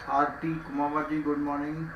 आरती कुमावत जी, good morning.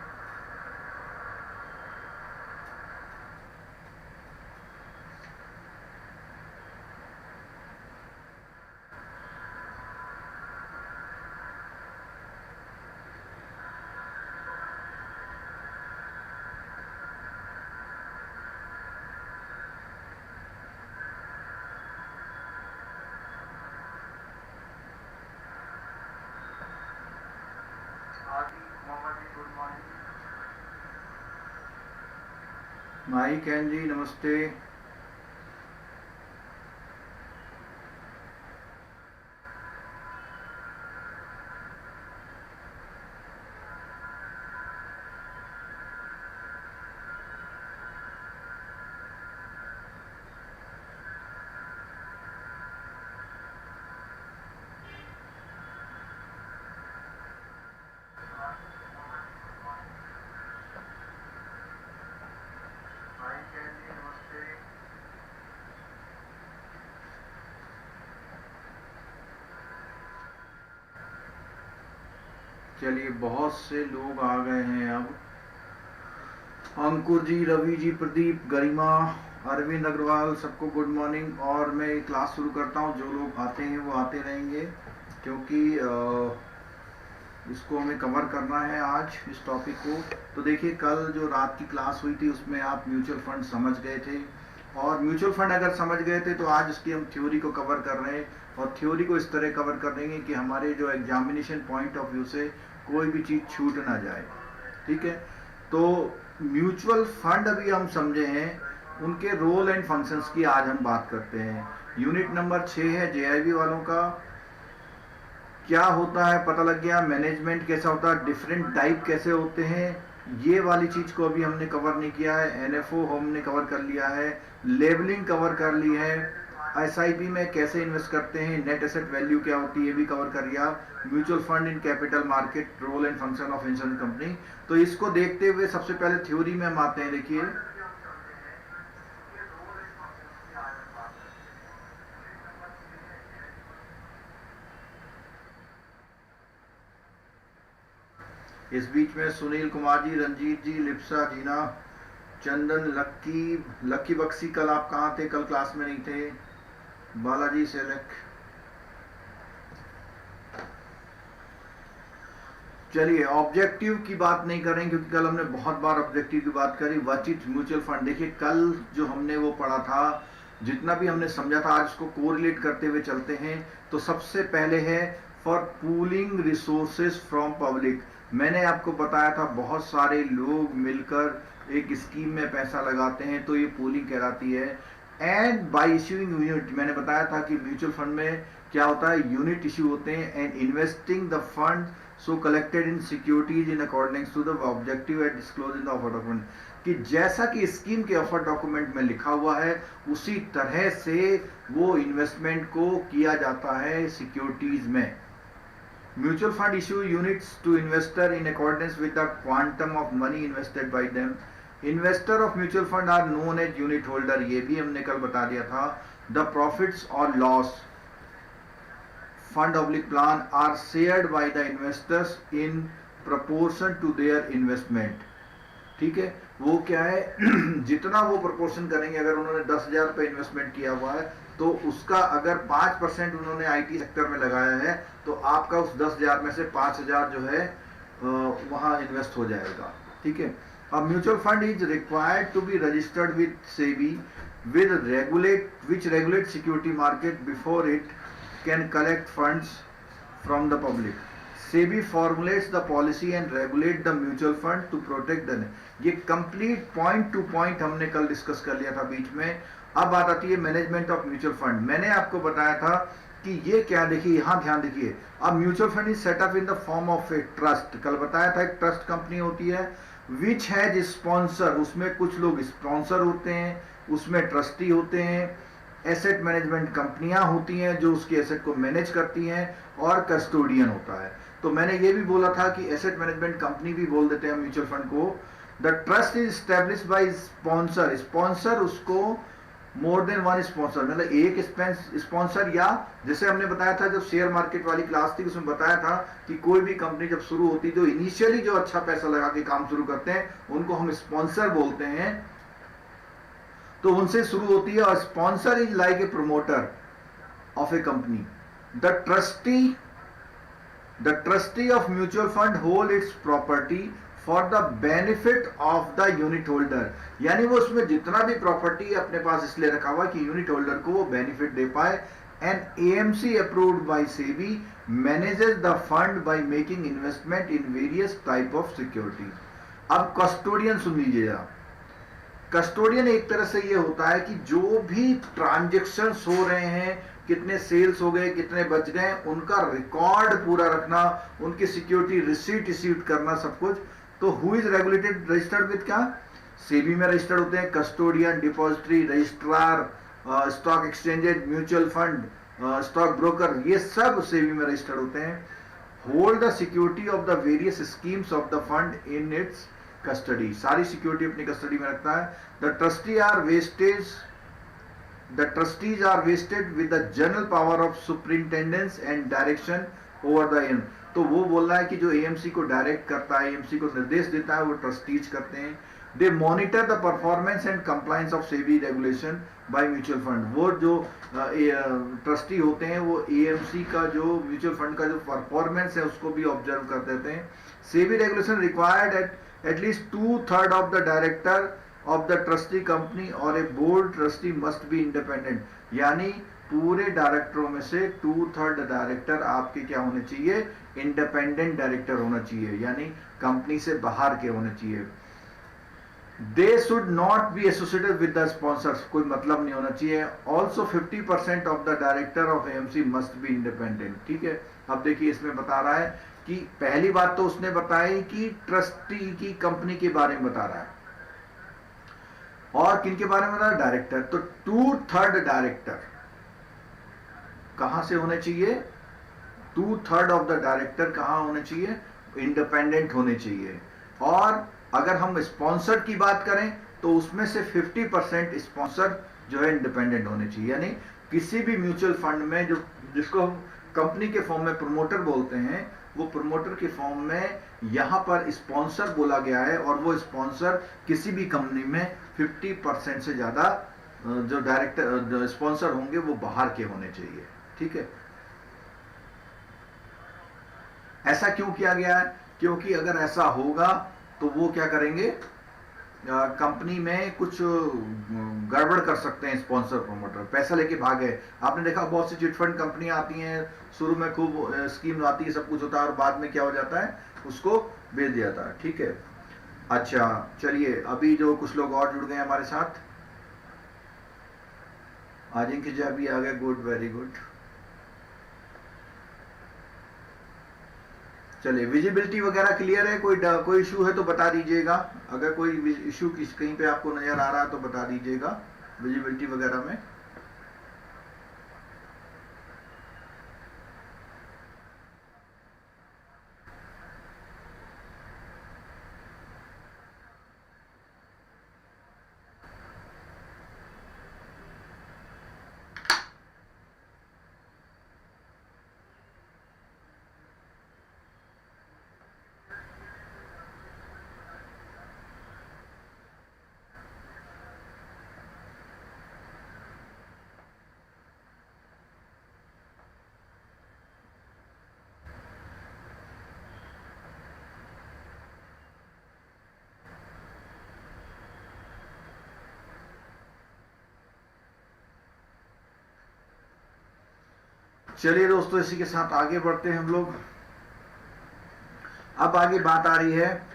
भाई can जी नमस्ते। चलिए, बहुत से लोग आ गए हैं अब। अंकुर जी, रवि जी, प्रदीप, गरिमा, अरविंद अग्रवाल, सबको गुड मॉर्निंग। और मैं क्लास शुरू करता हूँ। जो लोग आते हैं वो आते रहेंगे, क्योंकि इसको हमें कवर करना है आज, इस टॉपिक को। तो देखिए, कल जो रात की क्लास हुई थी उसमें आप म्यूचुअल फंड समझ गए थे, और म्यूचुअल फंड अगर समझ गए थे तो आज उसकी हम थ्योरी को कवर कर रहे हैं, और थ्योरी को इस तरह कवर कर देंगे कि हमारे जो एग्जामिनेशन पॉइंट ऑफ व्यू से कोई भी चीज़ छूट ना जाए। ठीक है, तो म्यूचुअल फंड अभी हम समझे हैं, उनके रोल एंड फंक्शंस की आज हम बात करते हैं। यूनिट नंबर 6 है जेआईबी वालों का। क्या होता है पता लग गया, मैनेजमेंट कैसा होता है, डिफरेंट टाइप कैसे होते हैं, ये वाली चीज को अभी हमने कवर नहीं किया है। एनएफओ हमने कवर कर लिया है, लेबलिंग कवर कर ली है, एसआईपी में कैसे इन्वेस्ट करते हैं, नेट एसेट वैल्यू क्या होती है ये भी कवर कर लिया, mutual fund in capital market, role and function of insurance company. तो इसको देखते हुए सबसे पहले थ्योरी में हम आते हैं। देखिए, इस बीच में सुनील कुमार जी, रंजीत जी, लिप्सा, जीना, चंदन, लक्की बक्सी, कल आप कहाँ थे? कल क्लास में नहीं थे। बालाजी सेलेक्ट। चलिए, ऑब्जेक्टिव की बात नहीं करें क्योंकि कल हमने बहुत बार ऑब्जेक्टिव की बात करी। What is mutual fund? देखिए, कल जो हमने वो पढ़ा था, जितना भी हमने समझा था, आज उसको कोरिलेट करते हुए चलते हैं। तो सबसे पहले है for pooling resources from public. मैंने आपको बताया था बहुत सारे लोग मिलकर एक स्कीम में पैसा लगाते हैं, तो ये पूलिंग कहलाती है। एंड बाय इश्यूइंग यूनिट, मैंने बताया था कि म्यूचुअल फंड में क्या होता है, यूनिट इश्यू होते हैं। And investing the fund so collected in securities in according to the objective and disclose in the offer document, कि जैसा कि स्कीम के ऑफर डॉक्यूमेंट में लिखा हुआ है उसी तरह से वो इन्वेस्टमेंट को किया जाता है सिक्योरिटीज में। Mutual fund issue units to investor in accordance with the quantum of money invested by them. Investor of mutual fund are known as unit holder, ये भी हमने कल बता दिया था। द प्रॉफिट्स और loss fund oblique plan are shared by the investors in proportion to their investment. ठीक है, वो क्या है जितना वो प्रपोर्शन करेंगे, अगर उन्होंने 10,000 रुपए इन्वेस्टमेंट किया हुआ है तो उसका अगर 5% उन्होंने आईटी सेक्टर में लगाया है तो आपका उस 10,000 में से 5,000 जो है वहां इन्वेस्ट हो जाएगा। ठीक है, अब mutual fund is required to be registered with SEBI with regulate security market before it can collect funds from the public. SEBI formulates the policy and regulate the mutual fund to protect the. ये complete point to point हमने कल discuss कर लिया था बीच में। अब बात आती है मैनेजमेंट ऑफ म्यूचुअल फंड। मैंने आपको बताया था कि ये क्या, देखिए यहां ध्यान देखिए। अब mutual fund is setup in the form of a trust. कल बताया था एक ट्रस्ट कंपनी होती है विच हैज स्पॉन्सर, उसमें कुछ लोग स्पॉन्सर होते हैं, उसमें ट्रस्टी होते हैं। एसेट मैनेजमेंट कंपनियां होती हैं जो उसके एसेट को मैनेज करती हैं, और कस्टोडियन होता है। तो मैंने ये भी बोला था कि एसेट मैनेजमेंट कंपनी भी बोल देते हैं म्यूचुअल फंड को। The trust is established bye sponsor, sponsor उसको मोर देन वन स्पॉन्सर, मतलब एक स्पॉन्सर, या जैसे हमने बताया था जब शेयर मार्केट वाली क्लास थी उसमें बताया था कि कोई भी कंपनी जब शुरू होती तो इनिशियली जो अच्छा पैसा लगा के काम शुरू करते हैं उनको हम स्पॉन्सर बोलते हैं, तो उनसे शुरू होती है। और sponsor is like a promoter of A company. The trustee of mutual fund hold it's property for the benefit of the unit holder, यानी वो उसमें जितना भी प्रॉपर्टी अपने पास इसलिए रखा हुआ कि यूनिट होल्डर को वो बेनिफिट दे पाए। And AMC approved by SEBI manages the fund by making investment in various type of securities. अब कस्टोडियन सुन लीजिएगा। कस्टोडियन एक तरह से ये होता है कि जो भी ट्रांजेक्शन्स हो रहे हैं, कितने सेल्स हो गए, कितने बच गए, उनका रिकॉर्ड पूरा रखना, उनकी सिक्योरिटी रिसीट इश्यूड करना, सब कुछ। तो who is regulated, registered with क्या, सेबी में रजिस्टर्ड होते हैं custodian, depository, registrar, stock exchanges, mutual fund, stock broker, ये सब सेबी में रजिस्टर्ड होते हैं। Hold the security of the various schemes of the fund in its custody, सारी सिक्योरिटी अपनी कस्टडी में रखता है। The trustees are vested with the general power of superintendence and direction over the M. तो वो बोल रहा है कि जो एएमसी को डायरेक्ट करता है, एएमसी को निर्देश देता है, वो ट्रस्टीज करते हैं। They monitor the performance and compliance of SEBI regulation by mutual fund. वो जो ट्रस्टी होते हैं वो एएमसी का जो म्यूचुअल फंड का जो परफॉर्मेंस है उसको भी ऑब्जर्व कर देते हैं। SEBI regulation required at least 2/3 of the director of the trustee company or a board trustee must be independent, यानी पूरे डायरेक्टरों में से 2/3 डायरेक्टर आपके क्या होने चाहिए, इंडिपेंडेंट डायरेक्टर होना चाहिए, यानी कंपनी से बाहर के होने चाहिए। They should not be associated with the sponsors, कोई मतलब नहीं होना चाहिए। Also 50% of the director of AMC must be independent. ठीक है, अब देखिए इसमें बता रहा है कि पहली बात तो उसने बताई कि ट्रस्टी की कंपनी के बारे में बता रहा है, और किन के बारे में बता रहा है, डायरेक्टर। तो 2/3 डायरेक्टर कहां से होने चाहिए, 2/3 ऑफ द डायरेक्टर कहां होने चाहिए, इंडिपेंडेंट होने चाहिए। और अगर हम स्पॉन्सर की बात करें तो उसमें से 50% स्पॉन्सर जो है इंडिपेंडेंट होने चाहिए, यानी किसी भी म्यूचुअल फंड में जो जिसको हम कंपनी के फॉर्म में प्रमोटर बोलते हैं, वो प्रमोटर के फॉर्म में यहां पर स्पॉन्सर बोला गया है, और वो स्पॉन्सर किसी भी कंपनी में 50% से ज्यादा जो डायरेक्टर स्पॉन्सर होंगे वो बाहर के होने चाहिए। ठीक है, ऐसा क्यों किया गया है, क्योंकि अगर ऐसा होगा तो वो क्या करेंगे, कंपनी में कुछ गड़बड़ कर सकते हैं। स्पॉन्सर प्रमोटर पैसा लेके भागे, आपने देखा बहुत सी चिटफंड कंपनियां आती हैं, शुरू में खूब स्कीम आती है, सब कुछ होता है, और बाद में क्या हो जाता है, उसको बेच दिया जाता है। ठीक है, अच्छा चलिए, अभी जो कुछ लोग और जुड़ गए हमारे साथ, अजिंक्य जी अभी आ गए, गुड, वेरी गुड। चलिए, विजिबिलिटी वगैरह क्लियर है, कोई इशू है तो बता दीजिएगा, अगर कोई इशू कहीं पे आपको नजर आ रहा है तो बता दीजिएगा विजिबिलिटी वगैरह में। चलिए दोस्तों, इसी के साथ आगे बढ़ते हैं हम लोग। अब आगे बात आ रही है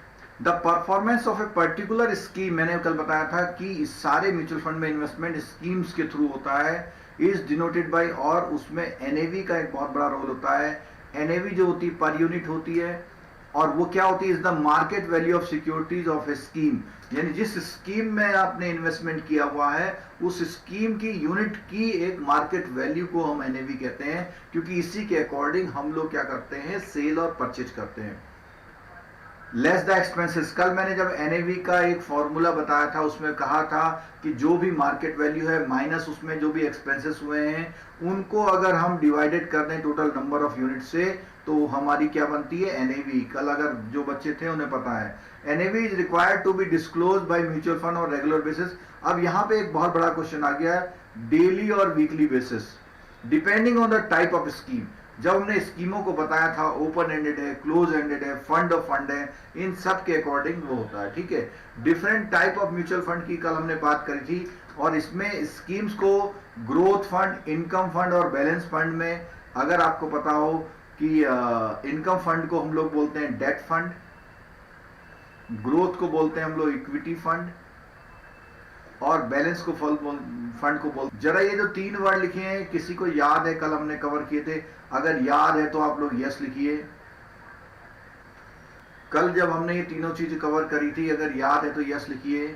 the performance of a particular scheme. मैंने कल बताया था कि सारे म्यूचुअल फंड में इन्वेस्टमेंट स्कीम्स के थ्रू होता है, इज डिनोटेड बाय, और उसमें एनएवी का एक बहुत बड़ा रोल होता है। एनएवी जो होती है पर यूनिट होती है, और वो क्या होती है, is the market value of securities of a scheme, यानी जिस स्कीम में आपने इन्वेस्टमेंट किया हुआ है उस स्कीम की यूनिट की एक मार्केट वैल्यू को हम एनएवी कहते हैं, क्योंकि इसी के अकॉर्डिंग हम लोग क्या करते हैं, सेल और परचेज करते हैं। Less the expenses. कल मैंने जब एनएवी का एक फॉर्मूला बताया था उसमें कहा था कि जो भी मार्केट वैल्यू है माइनस उसमें जो भी एक्सपेंसेस हुए हैं उनको अगर हम डिवाइडेड कर दें टोटल नंबर ऑफ यूनिट से तो हमारी क्या बनती है एनएवी। कल अगर जो बच्चे थे उन्हें पता है NAV is required to be disclose by mutual fund और रेगुलर बेसिस। अब यहाँ पे एक बहुत बड़ा क्वेश्चन आ गया है डेली और weekly basis depending on the type of scheme. जब हमने स्कीमों को बताया था ओपन एंडेड है, क्लोज एंडेड है, फंड ऑफ फंड है, इन सब के अकॉर्डिंग वो होता है। ठीक है, different type of mutual fund की कल हमने बात करी थी और इसमें स्कीम्स को ग्रोथ फंड, इनकम फंड और बैलेंस फंड में अगर आपको पता हो कि इनकम फंड को हम लोग बोलते हैं डेट फंड, ग्रोथ को बोलते हैं हम लोग इक्विटी फंड और बैलेंस को फंड को बोल। जरा ये जो तीन वर्ड लिखे हैं किसी को याद है, कल हमने कवर किए थे, अगर याद है तो आप लोग यस लिखिए। कल जब हमने ये तीनों चीज कवर करी थी अगर याद है तो यस लिखिए।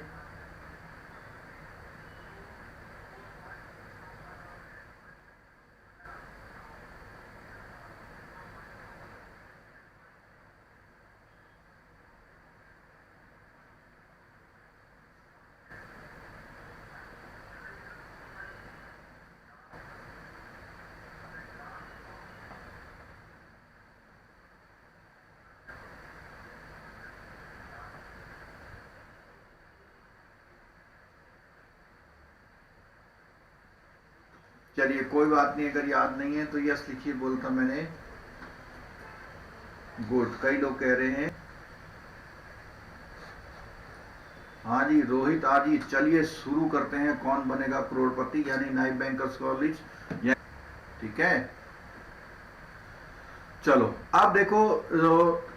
चलिए कोई बात नहीं, अगर याद नहीं है तो यस लिखिए, बोलता मैंने। गुड, कई लोग कह रहे हैं हाँ जी रोहित। आज ही चलिए शुरू करते हैं कौन बनेगा करोड़पति यानी नाइट बैंकर्स कॉलेज। ठीक है, चलो अब देखो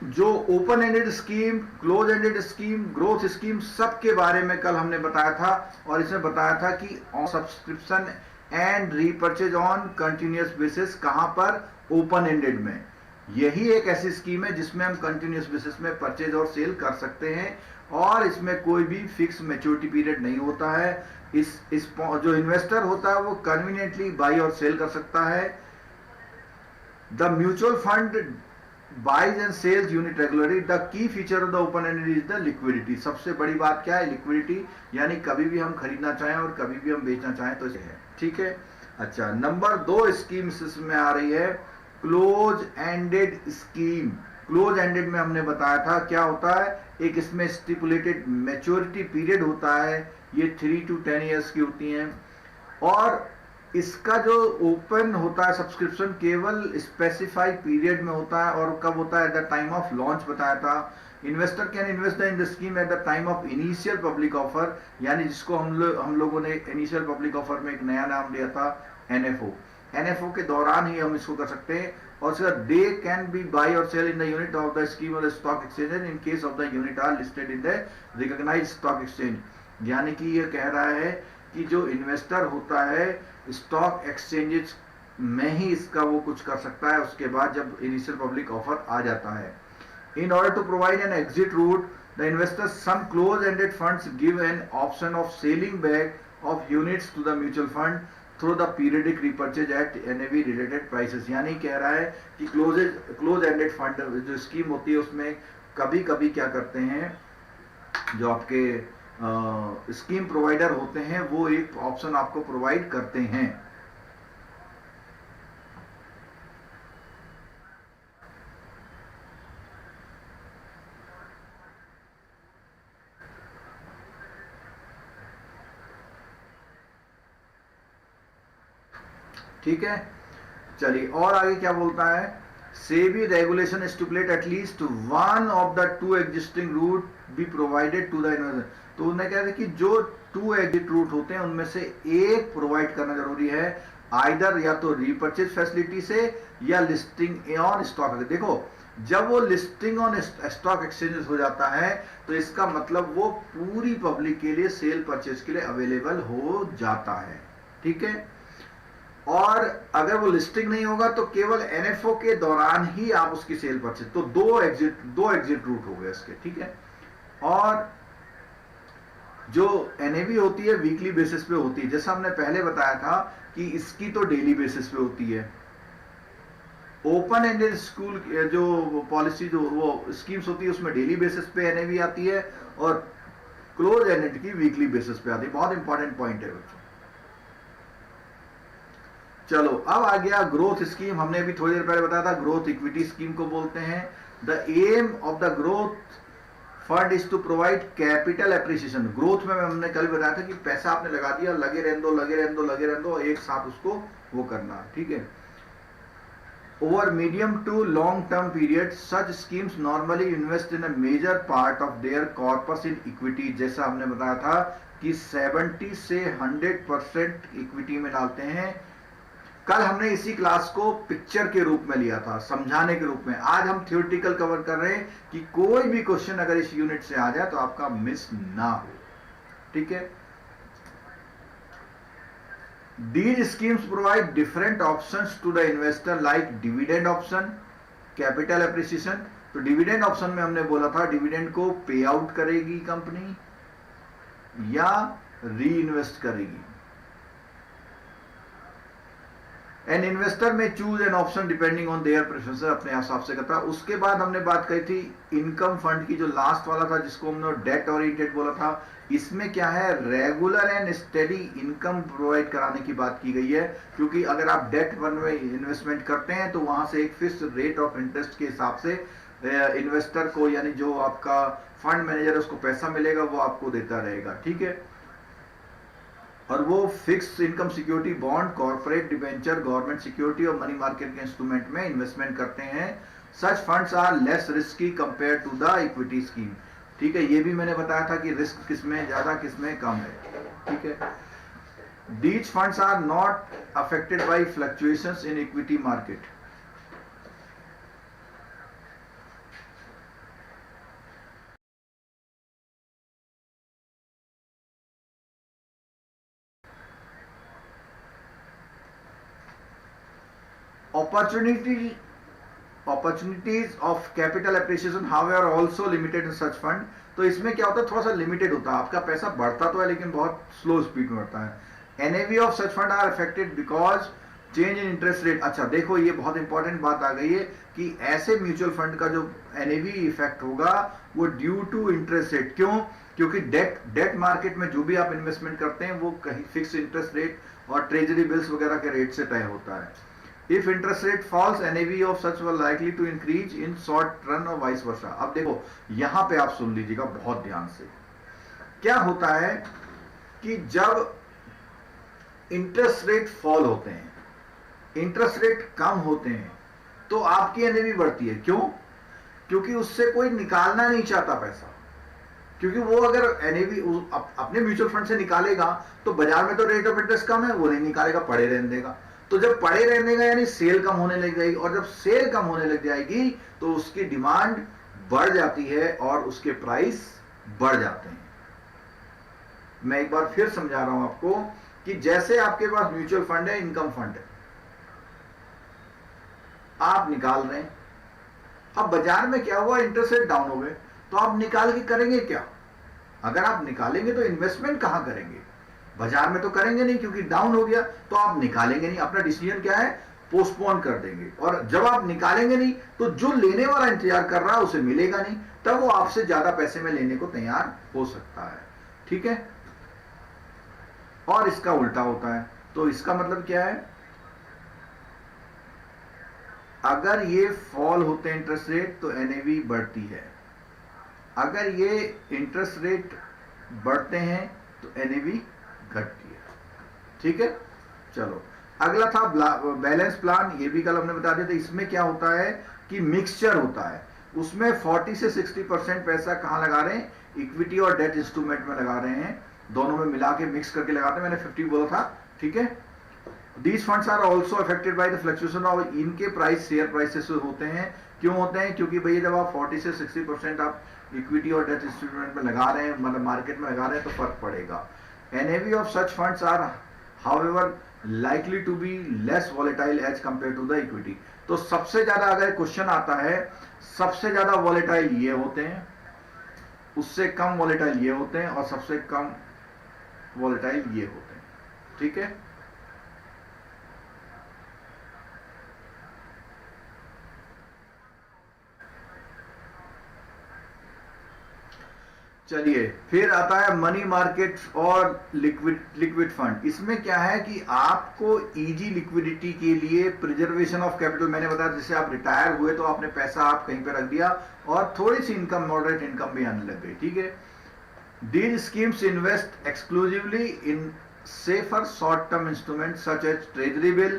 जो open ended scheme, close ended scheme, growth scheme सब के बारे में कल हमने बताया था और इसमें बताया था कि subscription and repurchase on continuous basis. कहां पर? ओपन एंडेड में। यही एक ऐसी स्कीम है जिसमें हम कंटिन्यूअस बेसिस में परचेज और सेल कर सकते हैं और इसमें कोई भी फिक्स मैच्योरिटी पीरियड नहीं होता है। इस जो इन्वेस्टर होता है वो कन्वीनियंटली बाई और सेल कर सकता है। The mutual fund buys and sells unit regularly. The key feature of the open ended is the liquidity. सबसे बड़ी बात क्या है? लिक्विडिटी, यानी कभी भी हम खरीदना चाहें और कभी भी हम बेचना चाहें तो इसे है। ठीक है, अच्छा नंबर 2 स्कीम इसमें आ रही है close ended scheme. Close ended में हमने बताया था क्या होता है, एक इसमें स्टिपुलेटेड मैच्योरिटी पीरियड होता है, ये 3 to 10 ईयर्स की होती हैं और इसका जो ओपन होता है सब्सक्रिप्शन केवल स्पेसिफाइड पीरियड में होता है और कब होता है? At the time of launch बताया था। Investor can invest in the scheme at the time of initial public offer, यानी जिसको हम लोगों ने इनिशियल पब्लिक ऑफर में एक नया नाम दिया था एनएफओ। एनएफओ के दौरान ही हम इसको कर सकते हैं और उसका दे कैन बी बाय और sell in the unit of the scheme और the stock exchange in case of the unit are listed in the recognised stock exchange. यानी कि ये कह रहा है कि जो इन्वेस्टर होता है स्टॉक एक्सचेंजेस में ही इसका वो कुछ कर सकता है उसके बाद जब इनिशियल पब्लिक ऑफर आ जाता है। In order to provide an exit route the investors some close ended funds give an option of selling back of units to the mutual fund through the periodic repurchase at NAV related prices. यानी कह रहा है कि close ended fund जो scheme होती है उसमें कभी कभी क्या करते हैं जो आपके स्कीम प्रोवाइडर होते हैं वो एक ऑप्शन आपको प्रोवाइड करते हैं। ठीक है, चलिए और आगे क्या बोलता है, SEBI regulation stipulate at least one of the 2 existing route be provided to the investor. तो उन्हें कह रहे कि जो 2 एग्जिट रूट होते हैं उनमें से एक प्रोवाइड करना जरूरी है, आइदर या तो रीपर्चेज फैसिलिटी से या लिस्टिंग ऑन स्टॉक। देखो जब वो लिस्टिंग ऑन स्टॉक एक्सचेंजेस हो जाता है तो इसका मतलब वो पूरी पब्लिक के लिए सेल परचेज के लिए अवेलेबल हो जाता है। ठीक है, और अगर वो लिस्टिंग नहीं होगा तो केवल एनएफओ के दौरान ही आप उसकी सेल परचेज। तो दो एग्जिट रूट हो गए इसके। ठीक है, और जो एनएवी होती है वीकली बेसिस पे होती है, जैसा हमने पहले बताया था कि इसकी तो डेली बेसिस पे होती है। ओपन एंडेड स्कूल जो पॉलिसी जो वो स्कीम्स होती है उसमें डेली बेसिस पे एनएवी आती है, और क्लोज एंडेड की वीकली बेसिस पे आती है। बहुत इंपॉर्टेंट पॉइंट है बच्चों। चलो अब आ गया ग्रोथ स्कीम। हमने अभी थोड़ी देर पहले बताया था ग्रोथ इक्विटी स्कीम को बोलते हैं। The aim of the growth fund is to provide capital appreciation. Growth में हमने कल बताया था कि पैसा आपने लगा दिया, लगे रहने दो लगे रहने दो लगे रहने दो, एक साथ उसको वो करना, ठीक है। Over medium to long term period such schemes normally invest in a major part of their corpus in equity. जैसा हमने बताया था कि 70 से 100% इक्विटी में डालते हैं। कल हमने इसी क्लास को पिक्चर के रूप में लिया था, समझाने के रूप में। आज हम थ्योरेटिकल कवर कर रहे हैं कि कोई भी क्वेश्चन अगर इस यूनिट से आ जाए तो आपका मिस ना हो, ठीक है। These schemes provide different options to the investor like dividend option, capital appreciation। तो डिविडेंड ऑप्शन में हमने बोला था डिविडेंड को पे आउट करेगी कंपनी या री इन्वेस्ट करेगी। एन इन्वेस्टर में choose an option depending on their preference, अपने हिसाब से करता है। उसके बाद हमने बात करी थी इनकम फंड की, जो लास्ट वाला था जिसको हमने डेट ओरिएंटेड बोला था। इसमें क्या है, regular and steady income provide कराने की बात की गई है, क्योंकि अगर आप डेट फंड में इन्वेस्टमेंट करते हैं तो वहां से एक फिक्स रेट ऑफ इंटरेस्ट के हिसाब से इन्वेस्टर को, यानी जो आपका फंड मैनेजर है उसको पैसा मिलेगा, वो आपको देता रहेगा, ठीक है। और वो fix income security, bond, corporate debenture, government security और मनी मार्केट के इंस्ट्रूमेंट में इन्वेस्टमेंट करते हैं। Such funds are less risky compare to the equity scheme, ठीक है। ये भी मैंने बताया था कि रिस्क किसमें ज्यादा किसमें कम है, ठीक है। These funds are not affected by fluctuations in equity market. opportunities of capital appreciation however are also limited in such fund। तो इसमें क्या होता है, थोड़ा सा लिमिटेड होता है, आपका पैसा बढ़ता तो है लेकिन बहुत स्लो स्पीड में बढ़ता है। NAV of such fund are affected because change in interest rate. अच्छा देखो, ये बहुत इंपॉर्टेंट बात आ गई है कि ऐसे म्यूचुअल फंड का जो एनएवी इफेक्ट होगा वो ड्यू टू इंटरेस्ट रेट। क्यों? क्योंकि डेट मार्केट में जो भी आप इन्वेस्टमेंट करते हैं वो कहीं फिक्स इंटरेस्ट रेट और ट्रेजरी बिल्स वगैरह के रेट से तय होता है। If interest rate falls, NAV of such were likely to increase in short run और vice versa। अब देखो यहां पे आप सुन लीजिएगा बहुत ध्यान से। क्या होता है कि जब इंटरेस्ट रेट फॉल होते हैं, इंटरेस्ट रेट कम होते हैं, तो आपकी एनएवी बढ़ती है। क्यों? क्योंकि उससे कोई निकालना नहीं चाहता पैसा, क्योंकि वो अगर एनएवी अपने म्यूचुअल फंड से निकालेगा तो बाजार में तो रेट ऑफ इंटरेस्ट कम है, वो नहीं निकालेगा, पड़े रहने देगा। तो जब पड़े रहने का यानी सेल कम होने लग जाएगी, और जब सेल कम होने लग जाएगी तो उसकी डिमांड बढ़ जाती है और उसके प्राइस बढ़ जाते हैं। मैं एक बार फिर समझा रहा हूं आपको कि जैसे आपके पास म्यूचुअल फंड है, इनकम फंड है, आप निकाल रहे हैं। अब बाजार में क्या हुआ, इंटरेस्ट रेट डाउन हो गए, तो आप निकाल के करेंगे क्या? अगर आप निकालेंगे तो इन्वेस्टमेंट कहां करेंगे? बाजार में तो करेंगे नहीं, क्योंकि डाउन हो गया, तो आप निकालेंगे नहीं। अपना डिसीजन क्या है, पोस्टपोन कर देंगे। और जब आप निकालेंगे नहीं तो जो लेने वाला इंतजार कर रहा है उसे मिलेगा नहीं, तब वो आपसे ज्यादा पैसे में लेने को तैयार हो सकता है, ठीक है। और इसका उल्टा होता है। तो इसका मतलब क्या है, अगर ये फॉल होते हैं इंटरेस्ट रेट तो एनएवी बढ़ती है, अगर ये इंटरेस्ट रेट बढ़ते हैं तो एनएवी घटती है, ठीक है। चलो अगला था बैलेंस प्लान। ये भी कल हमने बता दिया था। इसमें क्या होता है कि मिक्सचर होता है, उसमें 40 से 60% पैसा कहां लगा रहे हैं, इक्विटी और डेट इंस्ट्रूमेंट में लगा रहे हैं, दोनों में मिला के मिक्स करके लगाते हैं। मैंने 50 बोला था, ठीक है। These funds are also affected by the fluctuation of इनके प्राइस शेयर प्राइसेस होते हैं। क्यों होते हैं? क्योंकि भैया जब आप 40 से 60% आप इक्विटी और डेट इंस्ट्रूमेंट में लगा रहे हैं, मतलब मार्केट में लगा रहे हैं, तो फर्क पड़ेगा। NAV of such funds are however likely to be less volatile as compared to the equity। तो सबसे ज्यादा अगर क्वेश्चन आता है, सबसे ज्यादा वॉलेटाइल ये होते हैं, उससे कम वॉलेटाइल ये होते हैं, और सबसे कम वॉलेटाइल ये होते हैं, ठीक है। चलिए, फिर आता है मनी मार्केट और लिक्विड फंड। इसमें क्या है कि आपको इजी लिक्विडिटी के लिए प्रिजर्वेशन ऑफ कैपिटल, मैंने बताया जैसे आप रिटायर हुए तो आपने पैसा आप कहीं पे रख दिया और थोड़ी सी इनकम, मॉडरेट इनकम भी आने लग गई, ठीक है। These schemes invest exclusively in safer short-term instruments such as treasury bill,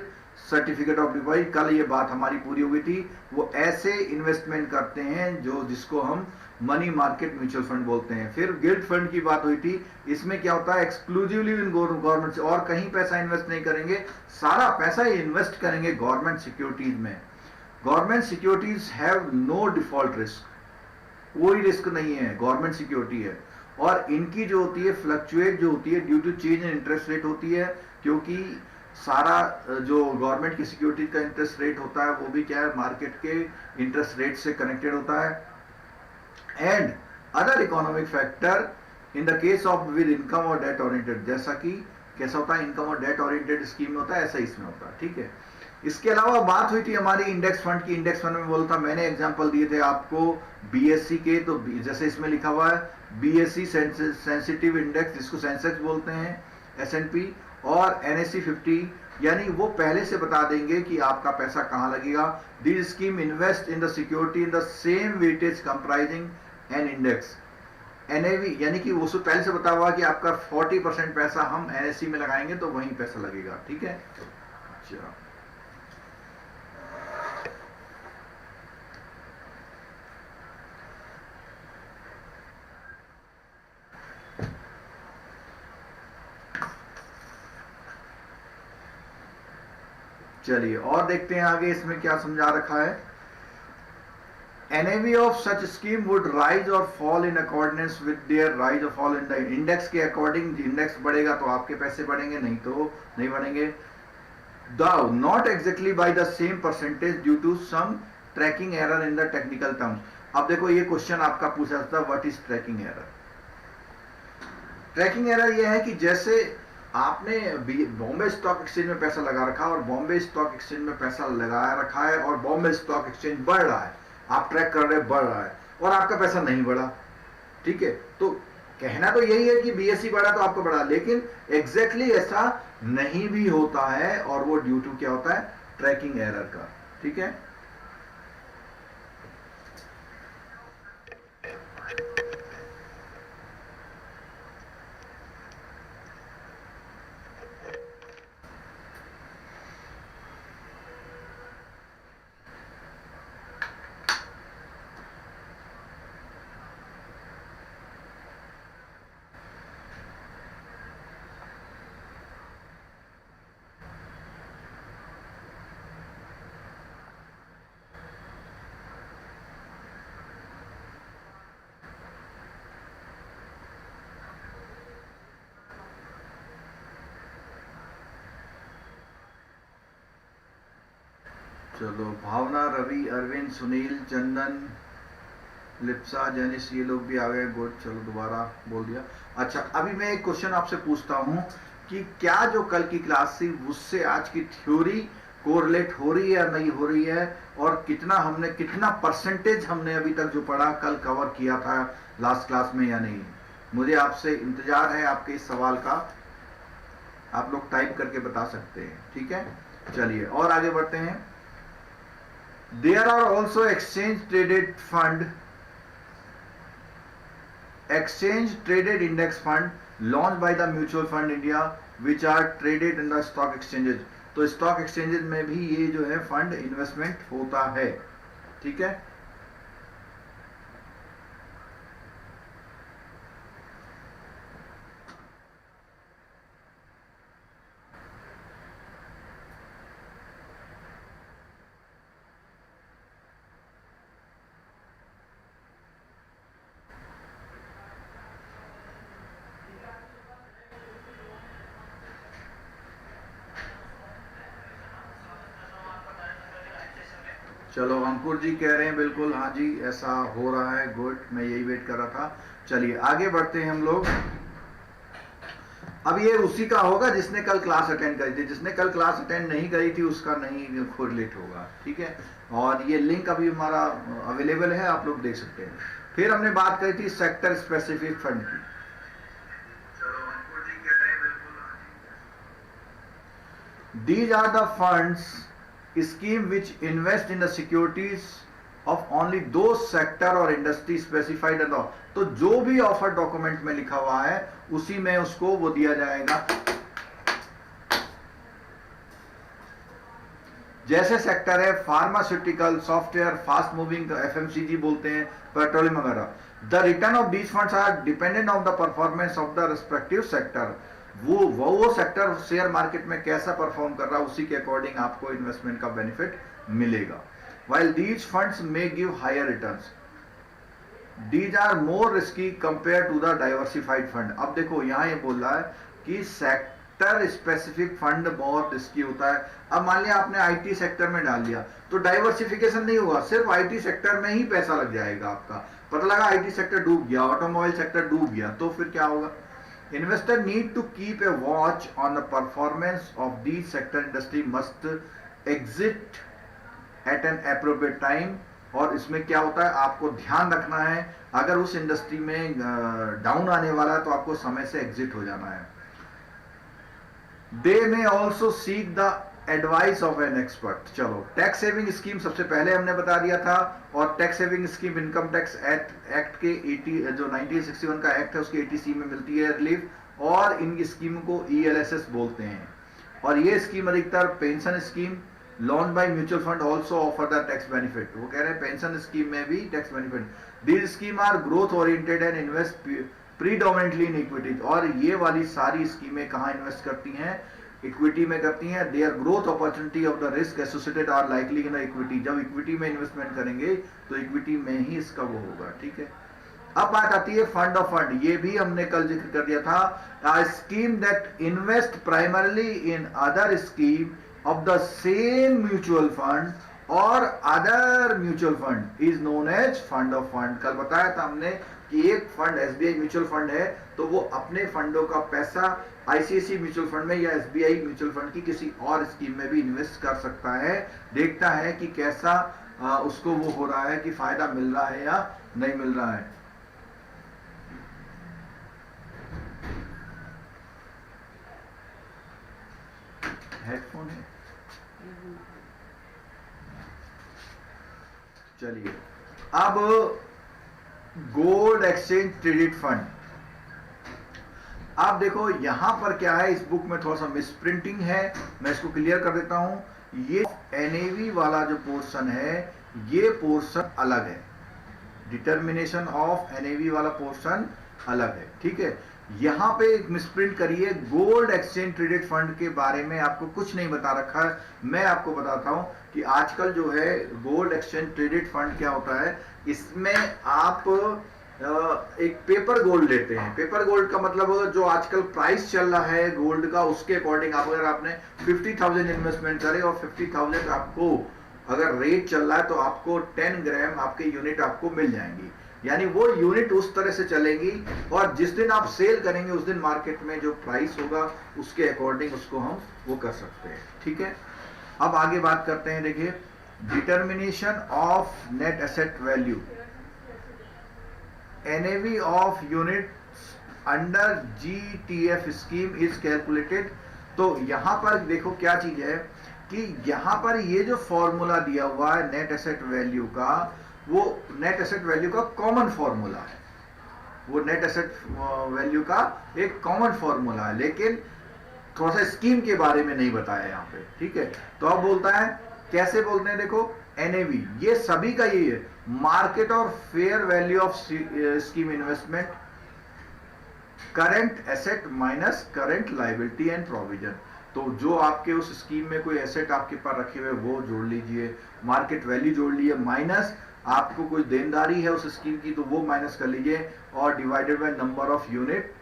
certificate of deposit. कल ये बात हमारी पूरी हुई थी। वो ऐसे इन्वेस्टमेंट करते हैं जो जिसको हम मनी मार्केट म्यूचुअल फंड बोलते हैं। फिर गिल्ड फंड की बात हुई थी। इसमें क्या होता है, एक्सक्लूसिवली इन गवर्नमेंट से, और कहीं पैसा इन्वेस्ट नहीं करेंगे, सारा पैसा इन्वेस्ट करेंगे गवर्नमेंट सिक्योरिटीज में। Government securities have no default risk, कोई रिस्क नहीं है, गवर्नमेंट सिक्योरिटी है। और इनकी जो होती है फ्लक्चुएट जो होती है due to change in interest rate होती है, क्योंकि सारा जो गवर्नमेंट की सिक्योरिटी का इंटरेस्ट रेट होता है वो भी क्या है, मार्केट के इंटरेस्ट रेट से कनेक्टेड होता है। And other economic factor in the case of with income और डेट ओरिएंटेड, जैसा कि कैसा होता है इनकम और डेट ओरिएंटेड स्कीम में होता है, ऐसा इसमें होता है, ठीक है। इसके अलावा बात हुई थी हमारी इंडेक्स फंड की। इंडेक्स फंड में बोलता मैंने एग्जांपल दिए थे आपको बीएससी के, तो जैसे इसमें लिखा हुआ है बीएससी सेंसिटिव इंडेक्स, जिसको सेंसेक्स बोलते हैं, एसएनपी और एनएससी 50, यानी वो पहले से बता देंगे कि आपका पैसा कहां लगेगा। This scheme invest in the security in the same weightage comprising an index NAV, यानी कि वो पहले से बता हुआ कि आपका 40% पैसा हम एनएससी में लगाएंगे तो वहीं पैसा लगेगा, ठीक है। अच्छा, चलिए और देखते हैं आगे इसमें क्या समझा रखा है। NAV of such scheme would rise or fall in accordance with their rise or fall in the index के अकॉर्डिंग, इंडेक्स बढ़ेगा तो आपके पैसे बढ़ेंगे, नहीं तो नहीं बढ़ेंगे। Though not exactly by the same percentage due to some tracking error in the technical terms। अब देखो ये क्वेश्चन आपका पूछा जाता है, what is tracking error. Tracking error ये है कि जैसे आपने बॉम्बे स्टॉक एक्सचेंज में पैसा लगा रखा और बॉम्बे स्टॉक एक्सचेंज में पैसा लगाया रखा है और बॉम्बे स्टॉक एक्सचेंज बढ़ रहा है, आप ट्रैक कर रहे हैं बढ़ रहा है और आपका पैसा नहीं बढ़ा, ठीक है। तो कहना तो यही है कि बीएससी बढ़ा तो आपको बढ़ा, लेकिन एग्जैक्टली ऐसा नहीं भी होता है और वो ड्यू टू क्या होता है, ट्रैकिंग एरर का, ठीक है। चलो, भावना, रवि, अरविंद, सुनील, चंदन, लिप्सा, जेनिस, ये लोग भी आ गए, गुड। चलो दोबारा बोल दिया। अच्छा, अभी मैं एक क्वेश्चन आपसे पूछता हूं कि क्या जो कल की क्लास थी उससे आज की थ्योरी कोरिलेट हो रही है या नहीं हो रही है, और कितना परसेंटेज हमने अभी तक जो पढ़ा कल कवर किया था लास्ट क्लास में या नहीं। मुझे आपसे इंतजार है आपके इस सवाल का, आप लोग टाइप करके बता सकते हैं, ठीक है। चलिए और आगे बढ़ते हैं। There are also exchange traded index fund launched by the Mutual Fund India which are traded in the stock exchanges। तो स्टॉक एक्सचेंजेस में भी ये जो है फंड इन्वेस्टमेंट होता है, ठीक है। चलो, अंकुर जी कह रहे हैं बिल्कुल, हाँ जी ऐसा हो रहा है, गुड, मैं यही वेट कर रहा था। चलिए आगे बढ़ते हैं हम लोग। अब ये उसी का होगा जिसने कल क्लास अटेंड करी थी, जिसने कल क्लास अटेंड नहीं करी थी उसका नहीं कोरिलेट होगा, ठीक है। और ये लिंक अभी हमारा अवेलेबल है, आप लोग देख सकते हैं। फिर हमने बात करी थी सेक्टर स्पेसिफिक फंड की। These are the funds scheme which invest in the securities of only those sector or industry specified in the, तो जो भी ऑफर डॉक्यूमेंट में लिखा हुआ है उसी में उसको वो दिया जाएगा। जैसे सेक्टर है pharmaceutical, software, fast moving, FMCG बोलते हैं, पेट्रोलियम वगैरह। The return of these funds are dependent on the performance of the respective sector. वो सेक्टर शेयर मार्केट में कैसा परफॉर्म कर रहा है उसी के अकॉर्डिंग आपको इन्वेस्टमेंट का बेनिफिट मिलेगा। While these funds may give higher returns, these are more risky compared to the diversified fund। अब देखो यहाँ ये बोल रहा है कि सेक्टर स्पेसिफिक फंड बहुत रिस्की होता है। अब मान लिया आपने आईटी सेक्टर में डाल दिया तो डाइवर्सिफिकेशन नहीं होगा, सिर्फ आईटी सेक्टर में ही पैसा लग जाएगा आपका। पता लगा आईटी सेक्टर डूब गया, ऑटोमोबाइल सेक्टर डूब गया, तो फिर क्या होगा? Investor need to keep a watch on the performance of these sector industry must exit at an appropriate time। और इसमें क्या होता है आपको ध्यान रखना है, अगर उस इंडस्ट्री में डाउन आने वाला है तो आपको समय से एग्जिट हो जाना है। They may also seek the advice of an expert। चलो टैक्स सेविंग स्कीम सबसे पहले हमने बता दिया था, और tax saving scheme income tax act के 80 जो 1961 का एक्ट है उसके 80C में मिलती है रिलीफ, और इन स्कीम को ELSS बोलते हैं। और ये स्कीम अधिकतर pension scheme, launch by mutual fund also offer the tax benefit. वो कह रहे हैं पेंशन स्कीम में भी tax benefit. These scheme are growth oriented and invest predominantly in equity. और ये वाली सारी स्कीमें कहाँ इन्वेस्ट करती हैं? इक्विटी में करती हैं। Their growth opportunity of the risk associated are likely in equity. जब इक्विटी में इन्वेस्टमेंट करेंगे तो इक्विटी में ही इसका वो होगा, ठीक है। अब बात आती है फंड ऑफ फंड, ये भी हमने कल जिक्र कर दिया था। A scheme that invest primarily in other scheme of the same mutual fund or other mutual fund is known as fund of fund। कल बताया था हमने कि एक फंड SBI म्यूचुअल फंड है तो वो अपने फंडों का पैसा ICICI म्यूचुअल फंड में या SBI म्यूचुअल फंड की किसी और स्कीम में भी इन्वेस्ट कर सकता है। देखता है कि कैसा उसको वो हो रहा है कि फायदा मिल रहा है या नहीं मिल रहा है। हेडफोन है, चलिए। अब गोल्ड एक्सचेंज ट्रेडेड फंड, आप देखो यहां पर क्या है, इस बुक में थोड़ा सा मिसप्रिंटिंग है, मैं इसको क्लियर कर देता हूं। ये NAV वाला जो पोर्शन है ये पोर्शन अलग है, डिटर्मिनेशन ऑफ NAV वाला पोर्शन अलग है, ठीक है। यहां पे एक मिसप्रिंट करिए, गोल्ड एक्सचेंज ट्रेडेड फंड के बारे में आपको कुछ नहीं बता रखा है। मैं आपको बताता हूं कि आजकल जो है गोल्ड एक्सचेंज ट्रेडेड फंड क्या होता है, इसमें आप एक पेपर गोल्ड लेते हैं। पेपर गोल्ड का मतलब जो आजकल प्राइस चल रहा है गोल्ड का उसके अकॉर्डिंग आप, अगर आपने 50,000 इन्वेस्टमेंट करे और 50,000 आपको अगर रेट चल रहा है तो आपको 10 ग्राम आपके यूनिट आपको मिल जाएंगी, यानी वो यूनिट उस तरह से चलेगी। और जिस दिन आप सेल करेंगे उस दिन मार्केट में जो प्राइस होगा उसके अकॉर्डिंग उसको हम वो कर सकते हैं, ठीक है। अब आगे बात करते हैं, देखिए determination of net asset value, NAV of units under GTF scheme is calculated. तो यहां पर देखो क्या चीज है कि यहां पर ये जो फॉर्मूला दिया हुआ है नेट एसेट वैल्यू का, वो नेट एसेट वैल्यू का कॉमन फॉर्मूला है, वो नेट एसेट वैल्यू का एक कॉमन फॉर्मूला है, लेकिन थोड़ा सा स्कीम के बारे में नहीं बताया यहाँ पे, ठीक है। तो अब बोलता है, कैसे बोलते हैं, देखो NAV ये सभी का यही है, मार्केट और fair value of scheme investment, current asset minus current liability and provision. तो जो आपके उस स्कीम में कोई एसेट आपके पास रखे हुए वो जोड़ लीजिए, मार्केट वैल्यू जोड़ लीजिए, माइनस आपको कोई देनदारी है उस स्कीम की तो वो माइनस कर लीजिए, और divided by number of unit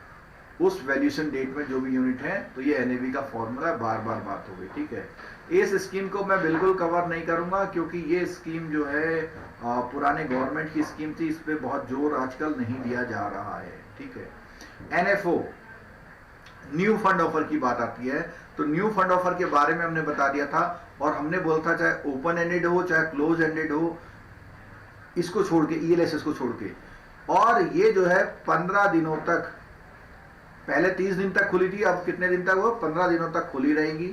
उस वैल्यूएशन डेट में जो भी यूनिट है। तो ये NAV का फॉर्मूला बार बार बात हो गई, ठीक है। इस स्कीम को मैं बिल्कुल कवर नहीं करूंगा क्योंकि ये स्कीम जो है पुराने गवर्नमेंट की स्कीम थी, इस पे बहुत जोर आजकल नहीं दिया जा रहा है, ठीक है। NFO न्यू फंड ऑफर की बात आती है, तो न्यू फंड ऑफर के बारे में हमने बता दिया था, और हमने बोला था चाहे ओपन एंडेड हो चाहे क्लोज एंडेड हो, इसको छोड़ के, ईएलएसएस को छोड़ के, और ये जो है 15 दिनों तक, पहले 30 दिन तक खुली थी, अब कितने दिन तक, वो 15 दिनों तक खुली रहेगी,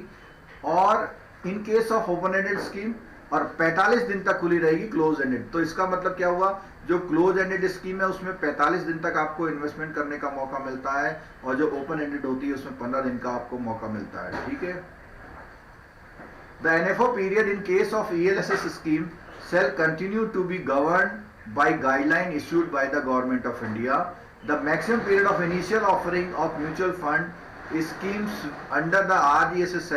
और इन case of open ended scheme, और 45 दिन तक खुली रहेगी क्लोज एंडेड। तो इसका मतलब क्या हुआ, जो क्लोज एंडेड स्कीम है उसमें 45 दिन तक आपको इन्वेस्टमेंट करने का मौका मिलता है, और जो ओपन एंडेड होती है उसमें 15 दिन का आपको मौका मिलता है, ठीक है। The NFO period in case of ELSS scheme shall continue to be governed by guideline issued by the government of India. The maximum period of initial offering of mutual fund schemes under the RGSS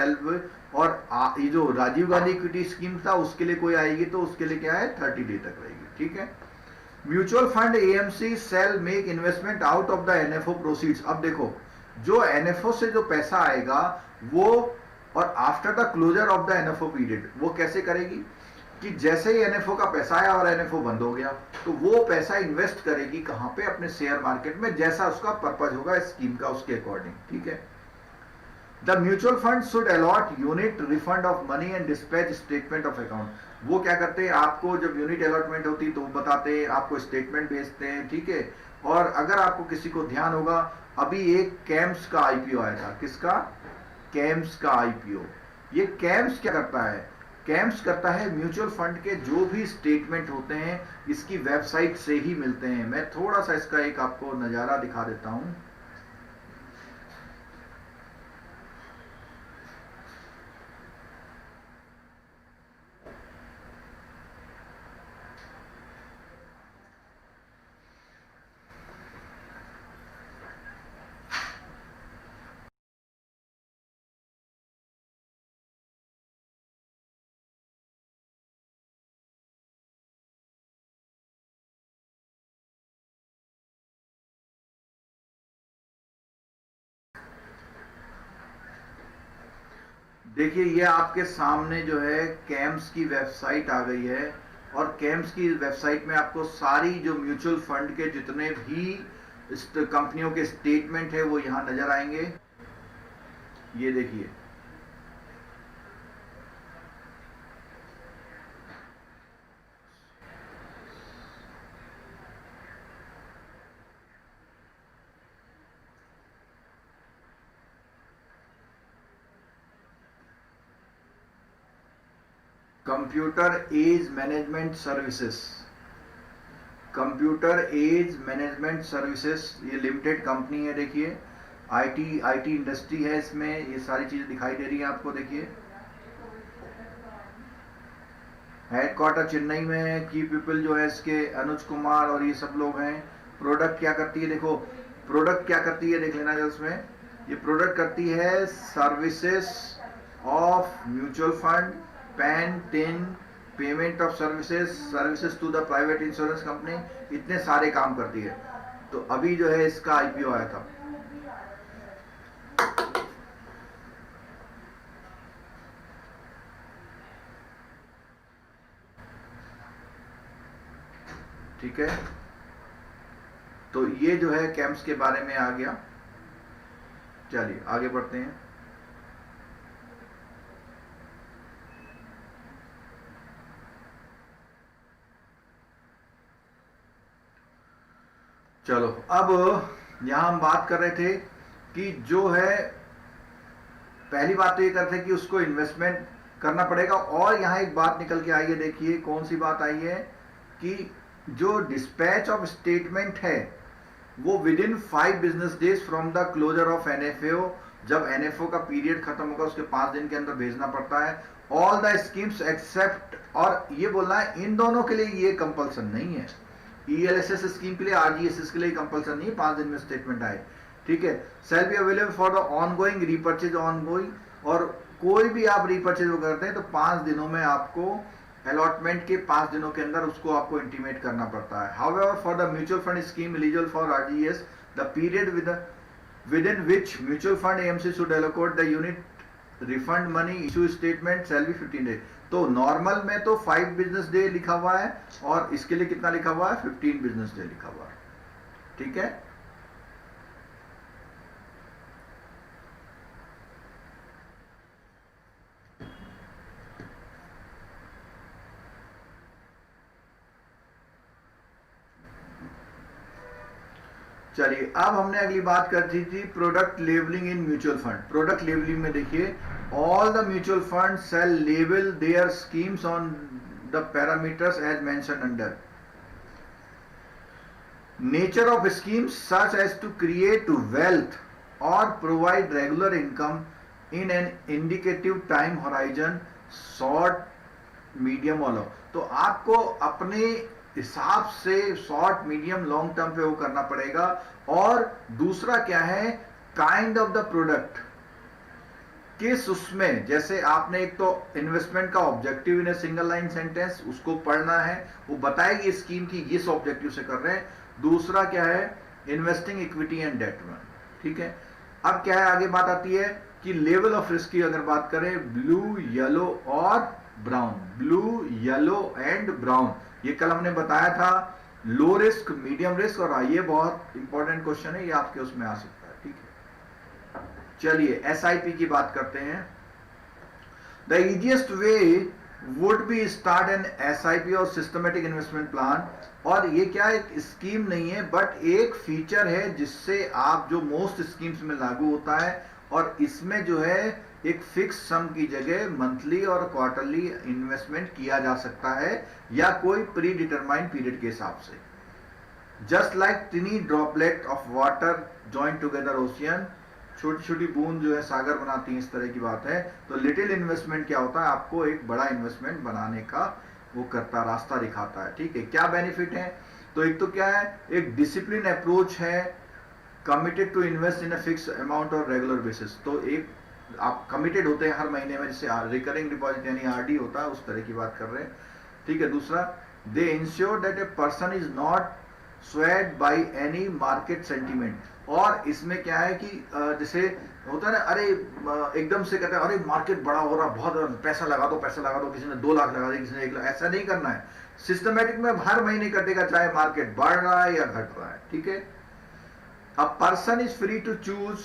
और ये जो Rajiv Gandhi equity scheme था उसके लिए कोई आएगी तो उसके लिए क्या है 30 डे तक रहेगी, ठीक है। Mutual fund AMC shall make investment out of the NFO proceeds. अब देखो, जो एनएफओ से जो पैसा आएगा वो, और after the closure of the NFO period, वो कैसे करेगी कि जैसे ही एनएफओ का पैसा आया और एनएफओ बंद हो गया तो वो पैसा इन्वेस्ट करेगी कहां पे, अपने शेयर मार्केट में, जैसा उसका पर्पज होगा स्कीम का उसके अकॉर्डिंग, ठीक है। The mutual fund should allot unit refund of money and dispatch statement of account. वो क्या करते हैं, आपको जब यूनिट अलॉटमेंट होती है तो वो बताते हैं, आपको स्टेटमेंट भेजते हैं, ठीक है। और अगर आपको किसी को ध्यान होगा, अभी एक कैम्स का आईपीओ आया था, किसका, कैम्स का आईपीओ। ये कैम्स क्या करता है, कैम्स करता है म्यूचुअल फंड के जो भी स्टेटमेंट होते हैं इसकी वेबसाइट से ही मिलते हैं। मैं थोड़ा सा इसका एक आपको नजारा दिखा देता हूं। देखिए ये आपके सामने जो है कैम्स की वेबसाइट आ गई है, और कैम्स की वेबसाइट में आपको सारी जो म्यूचुअल फंड के जितने भी कंपनियों के स्टेटमेंट है वो यहां नजर आएंगे। ये देखिए, computer age management services, computer age management services, ये लिमिटेड कंपनी है। देखिए आईटी इंडस्ट्री है, इसमें ये सारी चीजें दिखाई दे रही हैं आपको। देखिए हेडक्वार्टर चेन्नई में है, की पीपल जो है इसके अनुज कुमार और ये सब लोग हैं। प्रोडक्ट क्या करती है, देखो प्रोडक्ट क्या करती है, देख लेना जरा इसमें। ये प्रोडक्ट करती है services of mutual fund, PAN, TIN, payment of services, services to the private insurance company, इतने सारे काम करती है। तो अभी जो है इसका आईपीओ आया था। ठीक है, तो ये जो है कैंप्स के बारे में आ गया। चलिए आगे बढ़ते हैं। चलो अब यहां हम बात कर रहे थे कि जो है पहली बात तो ये करते कि उसको इन्वेस्टमेंट करना पड़ेगा, और यहां एक बात निकल के आई है। देखिए कौन सी बात आई है कि जो डिस्पैच ऑफ स्टेटमेंट है वो within 5 business days from the closure of NFO, जब एनएफओ का पीरियड खत्म होगा उसके 5 दिन के अंदर भेजना पड़ता है। ऑल द स्कीम्स एक्सेप्ट, और ये बोलना है इन दोनों के लिए ये कंपल्सन नहीं है, ईएलएसएस स्कीम के लिए, आरजीएसएस के लिए कंपल्सन नहीं है 5 दिन में स्टेटमेंट आए, ठीक है। Shall be available for the ongoing repurchase ongoing, और कोई भी आप रीपर्चेज करते हैं तो 5 दिनों में आपको अलॉटमेंट के 5 दिनों के अंदर उसको आपको इंटीमेट करना पड़ता है। However for the mutual fund scheme eligible for RGS, the period with in which mutual fund AMC should allocate the unit refund money issue statement shall be 15 days. तो नॉर्मल में तो 5 बिजनेस डे लिखा हुआ है, और इसके लिए कितना लिखा हुआ है, 15 बिजनेस डे लिखा हुआ है, ठीक है। चलिए अब हमने अगली बात कर थी product labelling in mutual fund. Product labelling में देखिए, all the mutual fund shall label their schemes on the parameters as mentioned under. Nature of schemes such as to create wealth or provide regular income in an indicative time horizon, short, medium or long। तो आपको अपने हिसाब से short, medium, long term पे वो करना पड़ेगा। और दूसरा क्या है, काइंड ऑफ द प्रोडक्ट, किस उसमें, जैसे आपने एक तो इन्वेस्टमेंट का objective in a single line sentence उसको पढ़ना है, वो बताएगी स्कीम की किस ऑब्जेक्टिव से कर रहे हैं। दूसरा क्या है, इन्वेस्टिंग इक्विटी एंड डेट में, ठीक है। अब क्या है, आगे बात आती है कि लेवल ऑफ रिस्क की अगर बात करें, ब्लू, येलो और brown, blue, yellow and brown, ये कल हमने बताया था। लो रिस्क, मीडियम रिस्क और ये बहुत इंपॉर्टेंट क्वेश्चन है, ये आपके उसमें आ सकता है, ठीक है। चलिए एसआईपी की बात करते हैं। The easiest way would be start an SIP और सिस्टमेटिक इन्वेस्टमेंट प्लान। और ये क्या एक स्कीम नहीं है, बट एक फीचर है जिससे आप जो मोस्ट स्कीम्स में लागू होता है, और इसमें जो है एक फिक्स सम की जगह मंथली और क्वार्टरली इन्वेस्टमेंट किया जा सकता है, या कोई प्री डिटरमाइंड पीरियड के हिसाब से। Just like टिनी droplet of water join together ocean, छोटी छोटी बूंद जो है सागर बनाती हैं, इस तरह की बात है। तो लिटिल इन्वेस्टमेंट क्या होता है, आपको एक बड़ा इन्वेस्टमेंट बनाने का वो करता, रास्ता दिखाता है, ठीक है। क्या बेनिफिट है, तो एक तो क्या है, एक डिसिप्लिन अप्रोच है, committed to invest in a fix amount और रेगुलर बेसिस। तो एक आप कमिटेड होते हैं हर महीने में, जैसे रिकरिंग डिपॉजिट यानी आरडी होता है, उस तरह की बात कर रहे हैं, ठीक है। दूसरा, दे ensure that a person is not swayed by any market sentiment. और इसमें क्या है कि जैसे होता है ना, अरे एकदम से कहते हैं अरे मार्केट बड़ा हो रहा, बहुत पैसा लगा दो, पैसा लगा दो, किसी ने 2 लाख लगा दिया, किसी ने 1 लाख, ऐसा नहीं करना है। सिस्टमेटिक में हर महीने कटेगा, चाहे मार्केट बढ़ रहा है या घट रहा है, ठीक है। A person is free to choose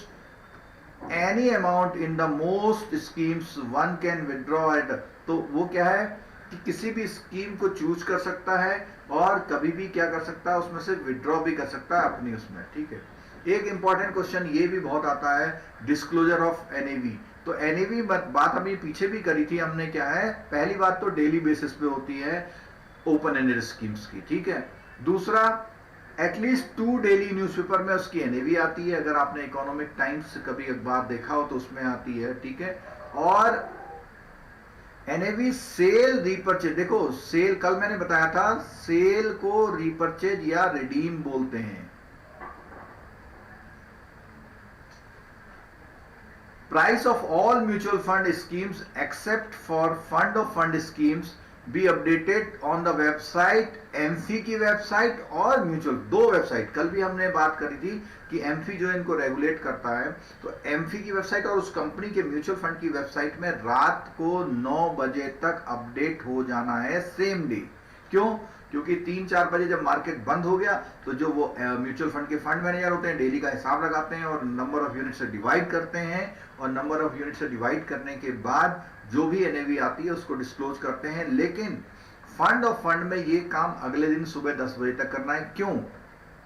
any amount in the most schemes one can withdraw at. तो वो क्या है कि किसी भी स्कीम को चूज कर सकता है और कभी भी क्या कर सकता है, उसमें से विदड्रॉ भी कर सकता है अपनी उसमें, ठीक है। एक इंपॉर्टेंट क्वेश्चन ये भी बहुत आता है, डिस्क्लोजर ऑफ एनएवी। तो एनएवी बात अभी पीछे भी करी थी हमने। क्या है, पहली बात तो डेली बेसिस पे होती है ओपन एंडेड स्कीम्स की, ठीक है। दूसरा, एटलीस्ट 2 डेली न्यूज़पेपर में उसकी एनएवी आती है, अगर आपने इकोनॉमिक टाइम्स कभी अखबार देखा हो तो उसमें आती है, ठीक है। और एनएवी सेल रीपर्चेज, देखो सेल कल मैंने बताया था, सेल को रीपर्चेज या रिडीम बोलते हैं। Price of all mutual fund schemes except for fund of fund schemes be updated on the website, AMFI की वेबसाइट और म्यूचुअल, 2 वेबसाइट। कल भी हमने बात करी थी कि एमफी जो इनको रेगुलेट करता है, तो एमफी की वेबसाइट और उस कंपनी के म्यूचुअल फंड की वेबसाइट में रात को 9 बजे तक अपडेट हो जाना है, सेम डे। क्यों, क्योंकि 3-4 बजे जब मार्केट बंद हो गया तो जो वो म्यूचुअल फंड के फंड मैनेजर होते हैं डेली का हिसाब लगाते हैं और नंबर ऑफ यूनिट से डिवाइड करते हैं, और नंबर ऑफ यूनिट से डिवाइड करने के बाद जो भी एनएवी आती है उसको डिस्क्लोज करते हैं। लेकिन फंड ऑफ फंड में ये काम अगले दिन सुबह 10 बजे तक करना है। क्यों,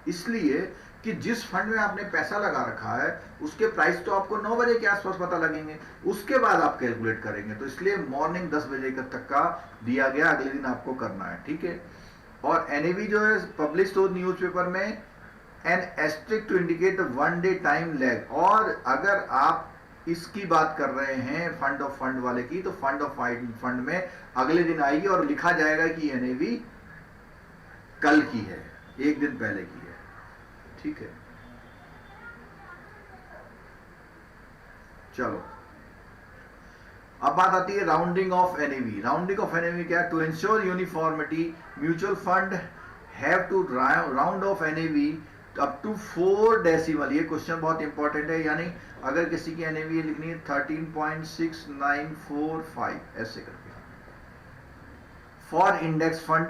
इसलिए कि जिस फंड में आपने पैसा लगा रखा है उसके प्राइस तो आपको 9 बजे के आसपास पता लगेंगे, उसके बाद आप कैलकुलेट करेंगे। तो इसलिए मॉर्निंग 10 बजे तक का दिया गया, अगले दिन आपको करना है, ठीक है। और एनएवी जो है पब्लिश हो न्यूज़पेपर में, an asterisk to indicate 1 day time lag. और अगर आप इसकी बात कर रहे हैं फंड ऑफ फंड वाले की, तो फंड ऑफ फंड में अगले दिन आएगी और लिखा जाएगा कि एनएवी कल की है, 1 दिन पहले की है, ठीक है। चलो अब बात आती है rounding off NAV. Rounding off NAV क्या है, to ensure uniformity mutual fund have to round off NAV up to 4 decimal. ये क्वेश्चन बहुत इंपॉर्टेंट है, यानी अगर किसी की एनएवी लिखनी है 13.6945 ऐसे करके, for index fund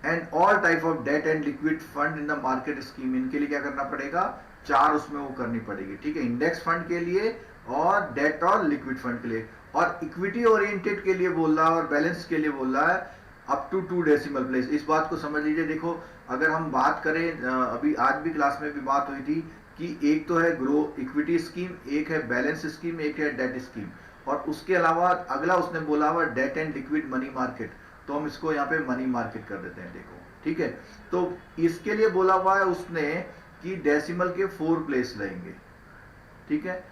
and all type of debt and liquid fund in the market scheme, इनके लिए क्या करना पड़ेगा, 4 उसमें वो करनी पड़ेगी, ठीक है। इंडेक्स फंड के लिए और डेट और लिक्विड फंड के लिए, और इक्विटी ओरिएंटेड के लिए बोल रहा है और बैलेंस के लिए बोल रहा है अप टू 2 डेसिमल प्लेस। इस बात को समझ लीजिए, देखो अगर हम बात करें अभी आज भी क्लास में भी बात हुई थी कि एक तो है ग्रो इक्विटी स्कीम, एक है बैलेंस स्कीम, एक है डेट स्कीम, और उसके अलावा अगला उसने बोला हुआ debt and liquid money market, तो हम इसको यहाँ पे मनी मार्केट कर देते हैं। देखो ठीक है, तो इसके लिए बोला हुआ है उसने कि डेसिमल के 4 प्लेस रहेंगे, ठीक है,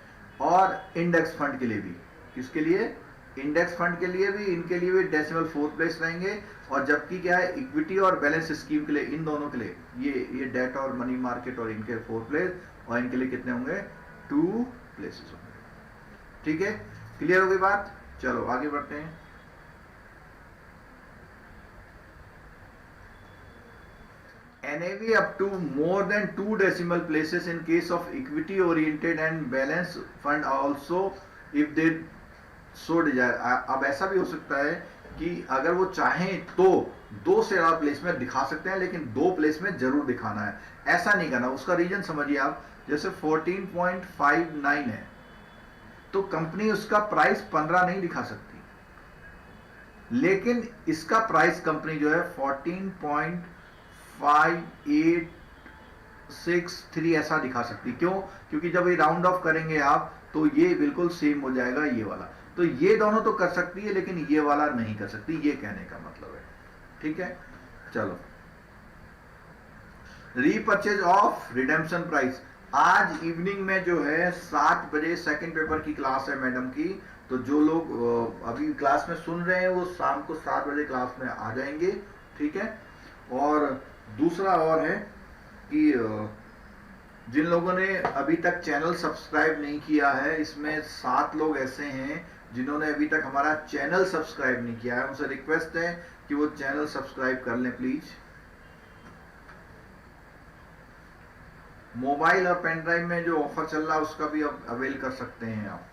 और इंडेक्स फंड के लिए भी, किसके लिए, इंडेक्स फंड के लिए भी, इनके लिए भी डेसिमल 4 प्लेस रहेंगे, और जबकि क्या है इक्विटी और बैलेंस स्कीम के लिए, इन दोनों के लिए ये डेट और मनी मार्केट और इनके 4 प्लेस, और इनके लिए कितने होंगे, 2 प्लेसेस होंगे। ठीक है, क्लियर हो गई बात, चलो आगे बढ़ते हैं। NAV up to more than 2 decimal places in case of equity oriented and balance fund also if they so desire। अब ऐसा भी हो सकता है कि अगर वो चाहें तो 2 से ज्यादा प्लेस में दिखा सकते हैं, लेकिन 2 प्लेस में जरूर दिखाना है, ऐसा नहीं करना। उसका रीजन समझिए आप, जैसे 14.59 है तो कंपनी उसका प्राइस 15 नहीं दिखा सकती, लेकिन इसका प्राइस कंपनी जो है 14.5863 ऐसा दिखा सकती। क्यों? क्योंकि जब ये राउंड ऑफ करेंगे आप तो ये बिल्कुल सेम हो जाएगा ये वाला, तो ये दोनों तो कर सकती है लेकिन ये वाला नहीं कर सकती, ये कहने का मतलब है। ठीक है, चलो रीपर्चेज ऑफ रिडेम्पशन प्राइस। आज इवनिंग में जो है 7 बजे सेकंड पेपर की क्लास है मैडम की, तो जो लोग अभी क्लास में सुन रहे हैं वो शाम को 7 बजे क्लास में आ जाएंगे। ठीक है, और दूसरा और है कि जिन लोगों ने अभी तक चैनल सब्सक्राइब नहीं किया है, इसमें 7 लोग ऐसे हैं जिन्होंने अभी तक हमारा चैनल सब्सक्राइब नहीं किया है, उनसे रिक्वेस्ट है कि वो चैनल सब्सक्राइब कर लें प्लीज। मोबाइल और पेन ड्राइव में जो ऑफर चल रहा है उसका भी अब अवेल कर सकते हैं आप।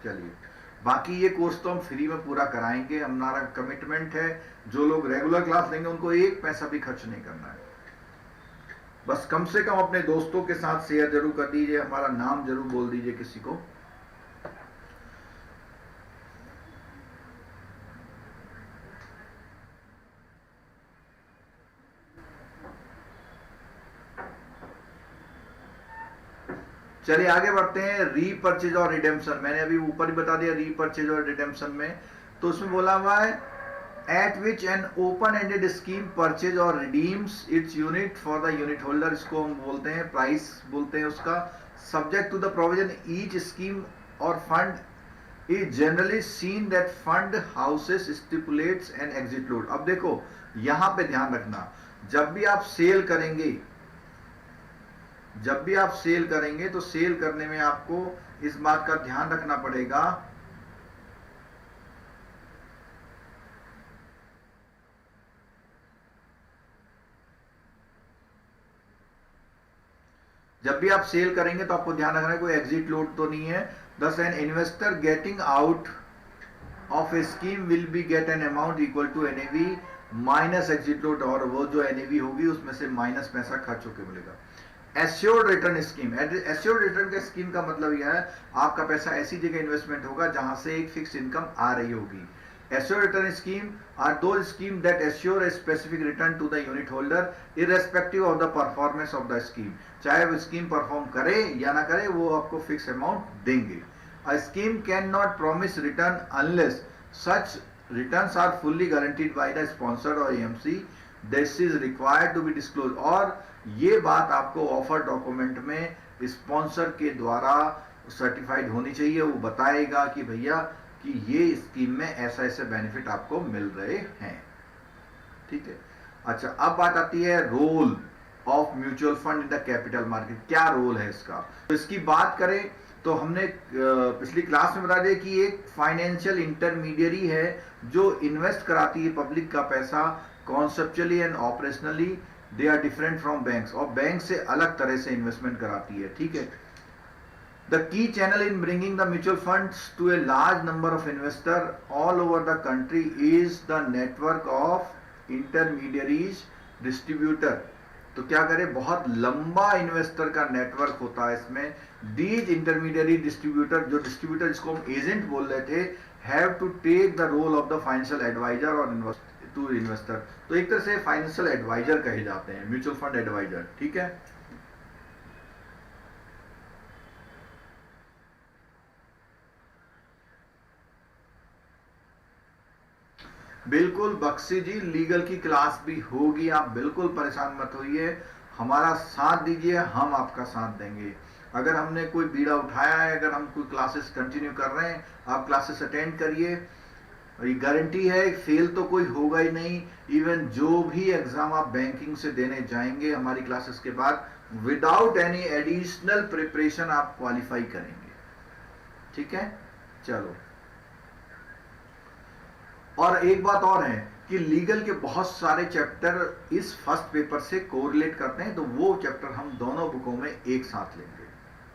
चलिए, बाकी ये कोर्स तो हम फ्री में पूरा कराएंगे, हमारा कमिटमेंट है। जो लोग रेगुलर क्लास लेंगे उनको 1 पैसा भी खर्च नहीं करना है, बस कम से कम अपने दोस्तों के साथ शेयर जरूर कर दीजिए, हमारा नाम जरूर बोल दीजिए किसी को। चलिए आगे बढ़ते हैं। रीपर्चेज और रिडेम्पशन, मैंने अभी ऊपर ही बता दिया रीपर्चेज और रिडेम्पशन में, तो उसमें बोला हुआ है at which an open ended scheme purchase और redeems its unit for the unit holder, इसको हम बोलते हैं प्राइस बोलते हैं उसका, subject to the provision each scheme और fund is generally seen that fund houses stipulates an exit load. अब देखो यहां पे ध्यान रखना, जब भी आप सेल करेंगे तो सेल करने में आपको इस बात का ध्यान रखना पड़ेगा तो आपको ध्यान रखना है कोई एग्जिट लोड तो नहीं है। Thus an investor getting out of a scheme will be get an amount equal to NAV minus exit load, और वो जो एनएवी होगी उसमें से माइनस पैसा खर्च होकर मिलेगा। Assured return scheme, assured return के स्कीम का मतलब यह है आपका पैसा ऐसी जगह इन्वेस्टमेंट होगा जहां से एक फिक्स इनकम आ रही होगी। Assured return scheme are those scheme that assure a specific return to the unit holder irrespective of the performance of the scheme. चाहे वो स्कीम परफॉर्म करे या ना करे, वो आपको फिक्स अमाउंट देंगे। A scheme can not promise return unless such returns are fully guaranteed by the sponsor और AMC, this is required to be disclose. और ये बात आपको ऑफर डॉक्यूमेंट में स्पॉन्सर के द्वारा सर्टिफाइड होनी चाहिए, वो बताएगा कि भैया कि ये स्कीम में ऐसा ऐसे बेनिफिट आपको मिल रहे हैं। ठीक है, अच्छा अब बात आती है role of mutual fund in the capital market, क्या रोल है इसका। तो इसकी बात करें तो हमने पिछली क्लास में बता दिया कि एक फाइनेंशियल इंटरमीडियरी है जो इन्वेस्ट कराती है पब्लिक का पैसा, conceptually and operationally they are different from banks, और बैंक से अलग तरह से इन्वेस्टमेंट कराती है। ठीक है, the key channel in bringing the mutual funds to a large number of investor all over the country is the network of intermediaries distributor. तो क्या करें, बहुत लंबा इन्वेस्टर का नेटवर्क होता है इसमें। दीज इंटरमीडियरी डिस्ट्रीब्यूटर, जो डिस्ट्रीब्यूटर जिसको हम एजेंट बोल रहे थे, have to take the role of the financial adviser और टू इन्वेस्टर। तो एक तरह से फाइनेंशियल एडवाइजर कहे जाते हैं, म्यूचुअल फंड एडवाइजर, ठीक है। बिल्कुल बख्शी जी, लीगल की क्लास भी होगी, आप बिल्कुल परेशान मत होइए, हमारा साथ दीजिए, हम आपका साथ देंगे। अगर हमने कोई बीड़ा उठाया है, अगर हम कोई क्लासेस कंटिन्यू कर रहे हैं, आप क्लासेस अटेंड करिए, ये गारंटी है फेल तो कोई होगा ही नहीं। इवन जो भी एग्जाम आप बैंकिंग से देने जाएंगे हमारी क्लासेस के बाद, विदाउट एनी एडिशनल प्रिपरेशन आप क्वालिफाई करेंगे, ठीक है। चलो, और एक बात और है कि लीगल के बहुत सारे चैप्टर इस फर्स्ट पेपर से कोरिलेट करते हैं, तो वो चैप्टर हम दोनों बुकों में एक साथ लेंगे,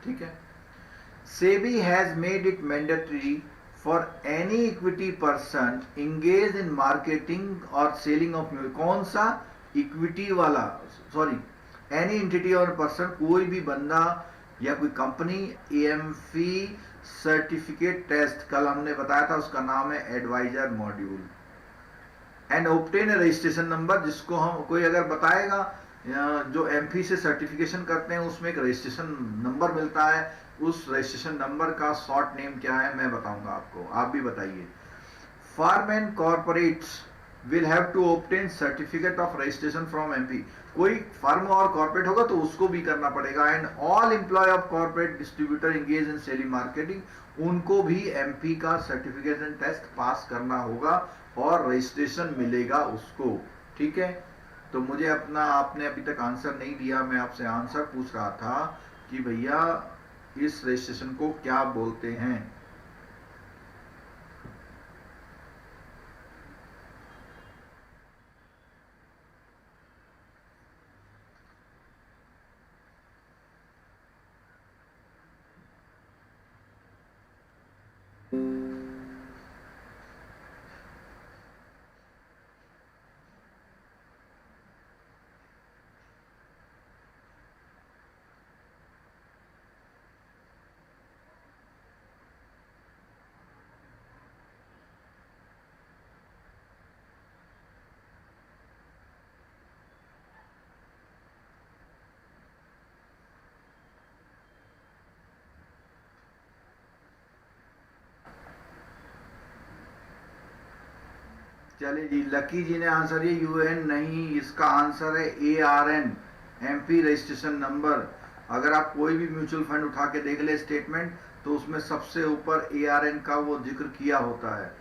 ठीक है। SEBI has made it mandatory for any equity person engage in marketing और सेलिंग ऑफ, कौन सा इक्विटी वाला, सॉरी, एनी एंटिटी और पर्सन, कोई भी बंदा या कोई कंपनी एएमफी सर्टिफिकेट टेस्ट, कल हमने बताया था उसका नाम है adviser module, and obtain registration number, जिसको हम कोई अगर बताएगा जो एमफी से सर्टिफिकेशन करते हैं उसमें एक रजिस्ट्रेशन नंबर मिलता है, उस रजिस्ट्रेशन नंबर का शॉर्ट नेम क्या है मैं बताऊंगा आपको, आप भी बताइए। Firm and corporates will have to obtain certificate of registration from MP, कोई फर्म और कॉर्पोरेट होगा तो उसको भी करना पड़ेगा। And all employ of corporate distributor engage in selling marketing, उनको भी एमपी का सर्टिफिकेशन टेस्ट पास करना होगा और रजिस्ट्रेशन मिलेगा उसको, ठीक है। तो मुझे अपना, आपने अभी तक आंसर नहीं दिया, मैं आपसे आंसर पूछ रहा था कि भैया इस रजिस्ट्रेशन को क्या बोलते हैं। चलिए जी, लकी जी ने आंसर, ये यूएन नहीं, इसका आंसर है एआरएन, एमपी रजिस्ट्रेशन नंबर। अगर आप कोई भी म्यूचुअल फंड उठा के देख ले स्टेटमेंट, तो उसमें सबसे ऊपर एआरएन का वो जिक्र किया होता है।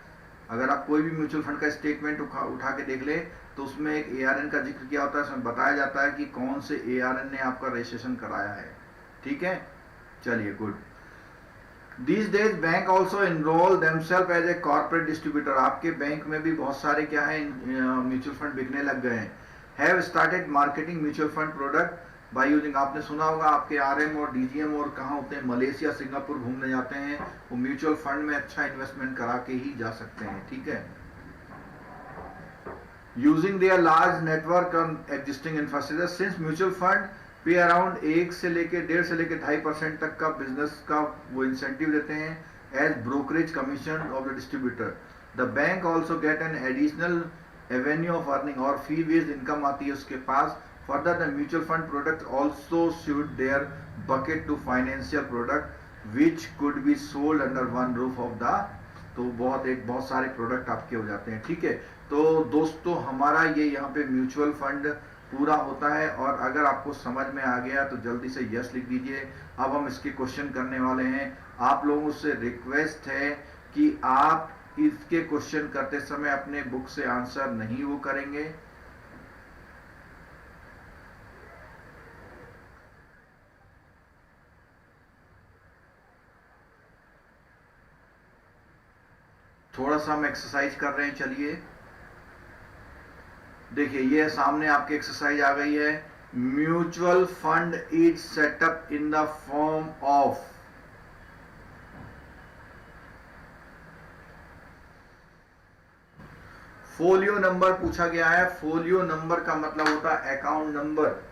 अगर आप कोई भी म्यूचुअल फंड का स्टेटमेंट उठा के देख ले, तो उसमें एक एआरएन का जिक्र किया होता है, उसमें बताया जाता है कि कौन से एआरएन ने आपका रजिस्ट्रेशन कराया है, ठीक है। चलिए, good. These days bank also enroll themselves as a corporate distributor, आपके बैंक में भी बहुत सारे क्या है म्यूचुअल फंड बिकने लग गए हैं। Have started marketing mutual fund product by using, आपने सुना होगा आपके आरएम और डीजीएम और कहाँ होते हैं, मलेशिया सिंगापुर घूमने जाते हैं, वो म्यूचुअल फंड में अच्छा इन्वेस्टमेंट करा के ही जा सकते हैं, ठीक है। Using their large network on existing infrastructure, since mutual fund पे अराउंड 1 से लेके 1.5 से लेके 2.5% तक का बिजनेस का वो इंसेंटिव देते हैं as brokerage commission of the distributor. The bank also get an additional avenue of earning, और फी बेस्ड इनकम आती है उसके पास। Further the mutual fund product also suit their bucket to financial product which could be sold under one roof of the, तो बहुत सारे product आपके हो जाते हैं, ठीक है। तो दोस्तों हमारा ये यहाँ पे म्यूचुअल फंड पूरा होता है, और अगर आपको समझ में आ गया तो जल्दी से यस लिख दीजिए। अब हम इसके क्वेश्चन करने वाले हैं। आप लोगों से रिक्वेस्ट है कि आप इसके क्वेश्चन करते समय अपने बुक से आंसर नहीं वो करेंगे, थोड़ा सा हम एक्सरसाइज कर रहे हैं। चलिए देखिए, ये सामने आपकी एक्सरसाइज आ गई है। Mutual fund is setup in the form of, folio number पूछा गया है। फोलियो नंबर का मतलब होता है अकाउंट नंबर।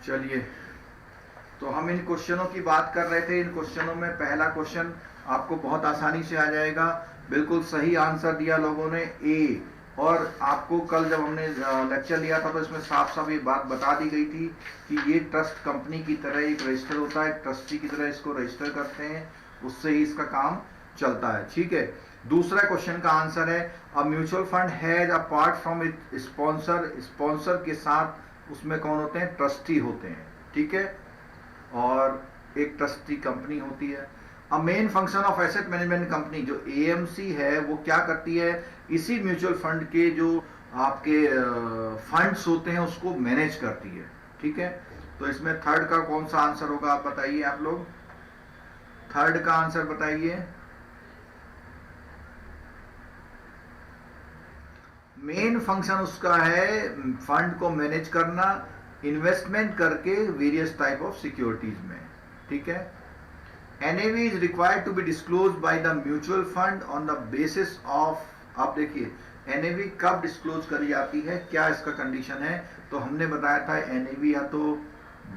चलिए, तो हम इन क्वेश्चनों की बात कर रहे थे। इन क्वेश्चनों में पहला क्वेश्चन आपको बहुत आसानी से आ जाएगा, बिल्कुल सही आंसर दिया लोगों ने ए। और आपको कल जब हमने लेक्चर लिया था तो इसमें साफ साफ ये बात बता दी गई थी कि ये ट्रस्ट कंपनी की तरह एक रजिस्टर होता है, ट्रस्टी की तरह इसको रजिस्टर करते हैं, उससे ही इसका काम चलता है। ठीक है, दूसरा क्वेश्चन का आंसर है a mutual fund has apart from it sponsor, sponsor के साथ उसमें कौन होते हैं? ट्रस्टी होते हैं। ठीक है, और एक ट्रस्टी कंपनी होती है। अ main function of asset management company, जो एएमसी है वो क्या करती है? इसी म्यूचुअल फंड के जो आपके फंड्स होते हैं उसको मैनेज करती है। ठीक है, तो इसमें थर्ड का कौन सा आंसर होगा आप बताइए, आप लोग थर्ड का आंसर बताइए। मेन फंक्शन उसका है फंड को मैनेज करना, इन्वेस्टमेंट करके वेरियस टाइप ऑफ सिक्योरिटीज में। ठीक है, NAV is required to be disclosed by the mutual fund on the basis of, आप देखिए NAV कब डिस्क्लोज करी जाती है, क्या इसका कंडीशन है? तो हमने बताया था NAV या तो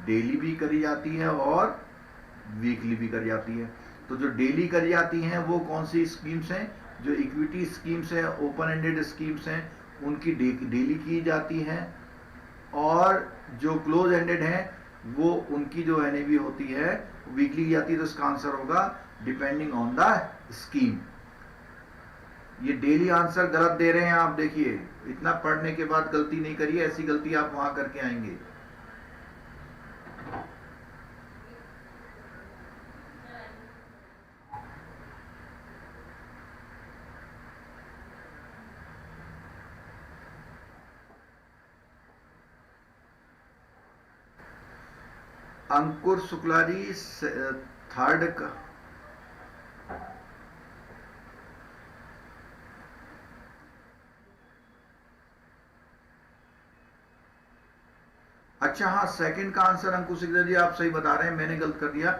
डेली भी करी जाती है और वीकली भी करी जाती है। तो जो डेली करी जाती हैं वो कौन सी स्कीम्स हैं? जो इक्विटी स्कीम्स हैं, ओपन एंडेड स्कीम्स हैं, उनकी डेली की जाती हैं। और जो क्लोज एंडेड हैं वो उनकी जो NAV होती है वीकली जाती है। तो इसका आंसर होगा डिपेंडिंग ऑन द स्कीम। ये डेली आंसर गलत दे रहे हैं आप, देखिए इतना पढ़ने के बाद गलती नहीं करिए, ऐसी गलती आप वहां करके आएंगे। अंकुर शुक्ला जी थर्ड का, अच्छा हाँ, सेकंड का आंसर अंकुर शुक्ला जी आप सही बता रहे हैं, मैंने गलत कर दिया।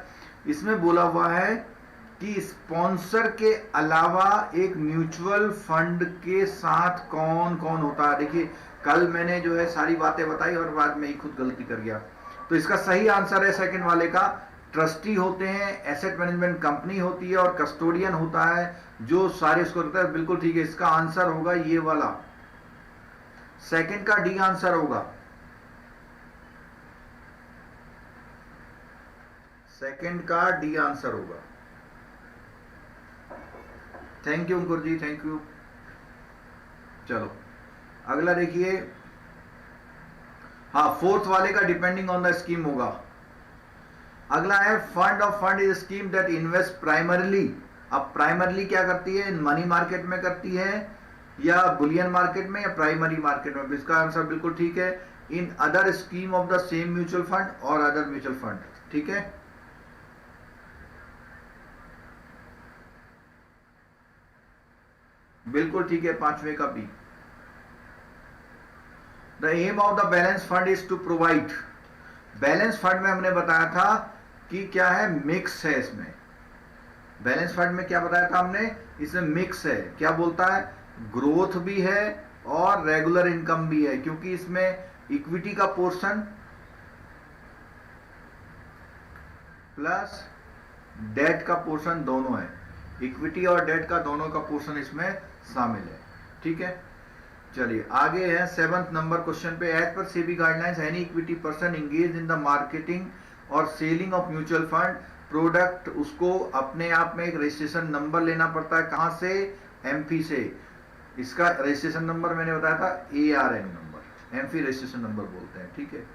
इसमें बोला हुआ है कि स्पॉन्सर के अलावा एक म्यूचुअल फंड के साथ कौन कौन होता है। देखिए कल मैंने जो है सारी बातें बताई और बाद में ही खुद गलती कर गया। तो इसका सही आंसर है सेकंड वाले का, ट्रस्टी होते हैं, एसेट मैनेजमेंट कंपनी होती है और कस्टोडियन होता है जो सारे इसको करता है। बिल्कुल ठीक है, इसका आंसर होगा ये वाला, सेकंड का डी आंसर होगा। सेकंड का डी आंसर होगा। Thank you Ankur ji, thank you. चलो अगला देखिए, हाँ फोर्थ वाले का डिपेंडिंग ऑन द स्कीम होगा। अगला है fund of fund is scheme that invest primarily. अब प्राइमरली क्या करती है? मनी मार्केट में करती है या बुलियन मार्केट में या प्राइमरी मार्केट में? इसका आंसर बिल्कुल ठीक है, in other scheme of the same mutual fund or other mutual fund. ठीक है, बिल्कुल ठीक है, पांचवे का B. The aim of the balance fund is to provide. Balance fund में हमने बताया था कि क्या है? मिक्स है। इसमें बैलेंस फंड में क्या बताया था हमने? इसमें मिक्स है। क्या बोलता है? ग्रोथ भी है और रेगुलर इनकम भी है, क्योंकि इसमें इक्विटी का पोर्शन प्लस डेट का पोर्शन दोनों है। इक्विटी और डेट का दोनों का पोर्शन इसमें शामिल है। ठीक है, चलिए आगे है 7th नंबर क्वेश्चन पे। As per SEBI guidelines any equity person engage in the marketing और selling of mutual fund product, उसको अपने आप में एक रजिस्ट्रेशन नंबर लेना पड़ता है। कहां से? एमफी से। इसका रजिस्ट्रेशन नंबर मैंने बताया था ARN number, AMFI registration number बोलते हैं। ठीक है,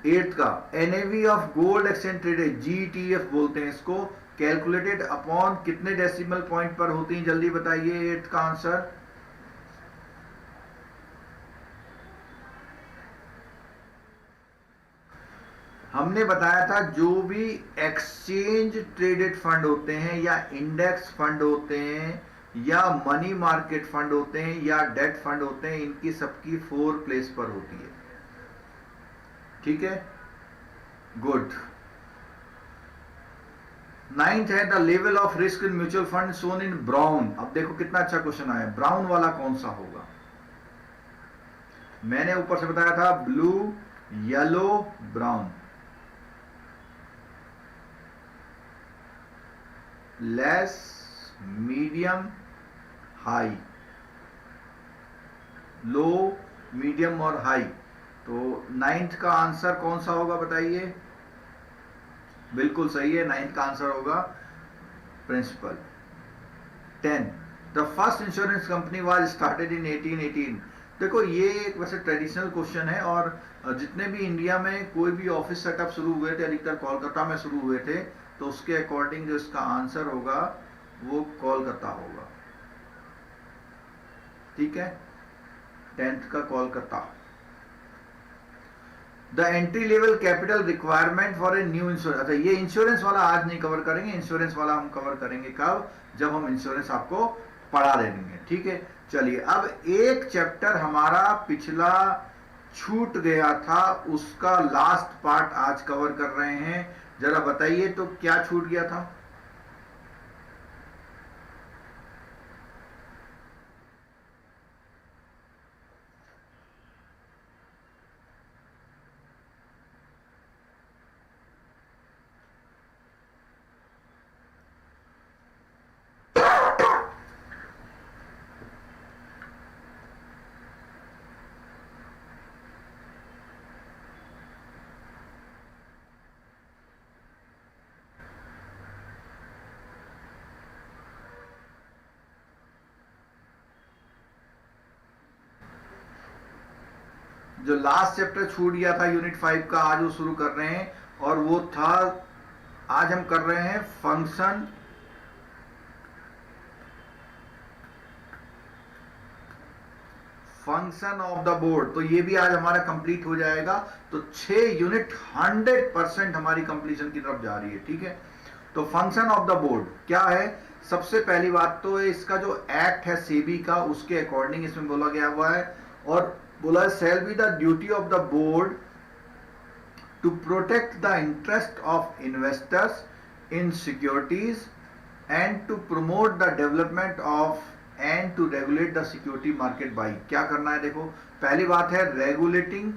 8th का NAV of gold exchange traded, GTF बोलते हैं इसको, कैलकुलेटेड अपॉन कितने डेसिमल पॉइंट पर होती है? जल्दी बताइए 8th का आंसर। हमने बताया था जो भी एक्सचेंज ट्रेडेड फंड होते हैं या इंडेक्स फंड होते हैं या मनी मार्केट फंड होते हैं या डेट फंड होते हैं, इनकी सबकी 4 प्लेस पर होती है। ठीक है, गुड। 9th है the level of risk in mutual fund shown in brown. अब देखो कितना अच्छा क्वेश्चन आया, ब्राउन वाला कौन सा होगा? मैंने ऊपर से बताया था blue, yellow brown, less, medium, high, low, medium और हाई। तो 9th का आंसर कौन सा होगा बताइए? बिल्कुल सही है, 9th का आंसर होगा principal. 10, the first insurance company was started in 1818। देखो ये एक वैसे ट्रेडिशनल क्वेश्चन है, और जितने भी इंडिया में कोई भी ऑफिस सेटअप शुरू हुए थे, अधिकतर कोलकाता में शुरू हुए थे, तो उसके अकॉर्डिंग जो इसका आंसर होगा वो कोलकाता होगा। ठीक है, 10th का Kolkata. The entry level capital requirement for a new insurance. अच्छा, ये इंश्योरेंस वाला आज नहीं कवर करेंगे, इंश्योरेंस वाला हम कवर करेंगे कब? जब हम इंश्योरेंस आपको पढ़ा देंगे। ठीक है, चलिए अब एक चैप्टर हमारा पिछला छूट गया था, उसका लास्ट पार्ट आज कवर कर रहे हैं। जरा बताइए तो क्या छूट गया था? जो लास्ट चैप्टर छूट गया था यूनिट 5 का, आज वो शुरू कर रहे हैं, और वो था, आज हम कर रहे हैं फंक्शन ऑफ द बोर्ड। तो ये भी आज हमारा कंप्लीट हो जाएगा। तो 6 यूनिट 100% हमारी कंप्लीशन की तरफ जा रही है। ठीक है, तो फंक्शन ऑफ द बोर्ड क्या है? सबसे पहली बात तो इसका जो एक्ट है सेबी का, उसके अकॉर्डिंग इसमें बोला गया हुआ है, और बोला shall be the duty of the board to protect the interest of investors in securities and to promote the development of and to regulate the security market by। क्या करना है? देखो, पहली बात है regulating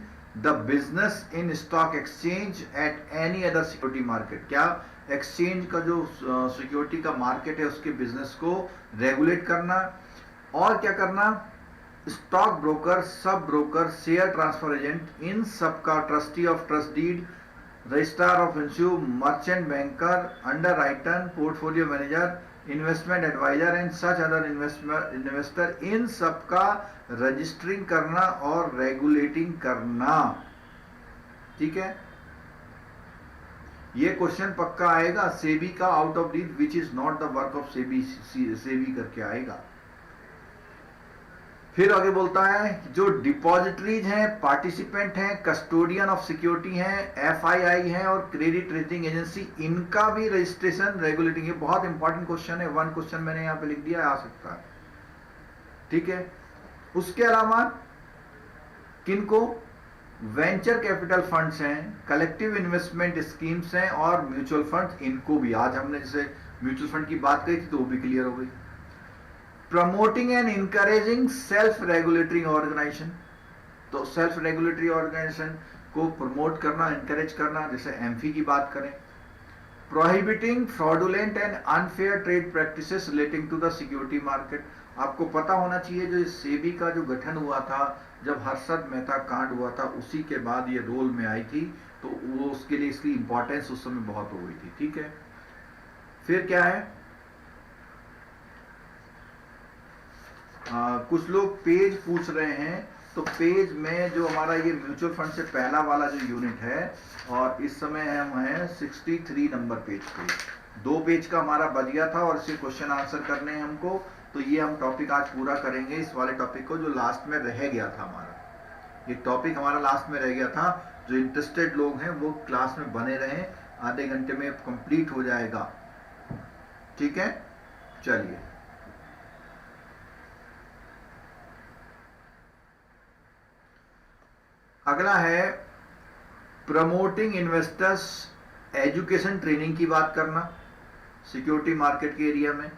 the business in stock exchange at any other security market। क्या? Exchange का जो सिक्योरिटी का मार्केट है उसके बिजनेस को रेगुलेट करना। और क्या करना? Stock broker, sub broker, share transfer agent, इन सब का trustee of trust deed, registrar of issue, merchant banker, underwriter, portfolio manager, investment adviser and such other investor, इन सब का रजिस्टरिंग करना और रेगुलेटिंग करना। ठीक है, ये क्वेश्चन पक्का आएगा। सेबी का out of deed which is not the work of SEBI करके आएगा। फिर आगे बोलता है जो डिपॉजिटरीज हैं, पार्टिसिपेंट हैं, कस्टोडियन ऑफ सिक्योरिटी हैं, एफआईआई हैं और क्रेडिट रेटिंग एजेंसी, इनका भी रजिस्ट्रेशन रेगुलेटिंग। ये बहुत इंपॉर्टेंट क्वेश्चन है, 1 क्वेश्चन मैंने यहां पे लिख दिया, आ सकता है। ठीक है, उसके अलावा किनको? वेंचर कैपिटल फंड्स हैं, कलेक्टिव इन्वेस्टमेंट स्कीम्स हैं और म्यूचुअल फंड्स, इनको भी आज हमने जैसे म्यूचुअल फंड की बात करी थी तो वो भी क्लियर हो गई। Promoting and encouraging self regulatory organisation, तो सेल्फ रेगुलेटरी ऑर्गेनाइजेशन को प्रमोट करना, इंकरेज करना, जैसे एमफी की बात करें। Prohibiting fraudulent and unfair trade practices relating to the security market. आपको पता होना चाहिए जो सेबी का जो गठन हुआ था, जब हर्षद मेहता कांड हुआ था, उसी के बाद ये रोल में आई थी, तो वो उसके लिए इसकी इंपॉर्टेंस उस समय बहुत हो गई थी। ठीक है, फिर क्या है? कुछ लोग पेज पूछ रहे हैं, तो पेज में जो हमारा ये म्यूचुअल फंड से पहला वाला जो यूनिट है, और इस समय हम हैं 63 नंबर पेज पे। 2 पेज का हमारा बच गया था और इसे क्वेश्चन आंसर करने हैं हमको, तो ये हम टॉपिक आज पूरा करेंगे, इस वाले टॉपिक को जो लास्ट में रह गया था हमारा। ये टॉपिक हमारा लास्ट में रह गया था। जो इंटरेस्टेड लोग हैं वो क्लास में बने रहें, आधे घंटे में कंप्लीट हो जाएगा। ठीक है, चलिए अगला है प्रमोटिंग इन्वेस्टर्स एजुकेशन ट्रेनिंग की बात करना सिक्योरिटी मार्केट के एरिया में।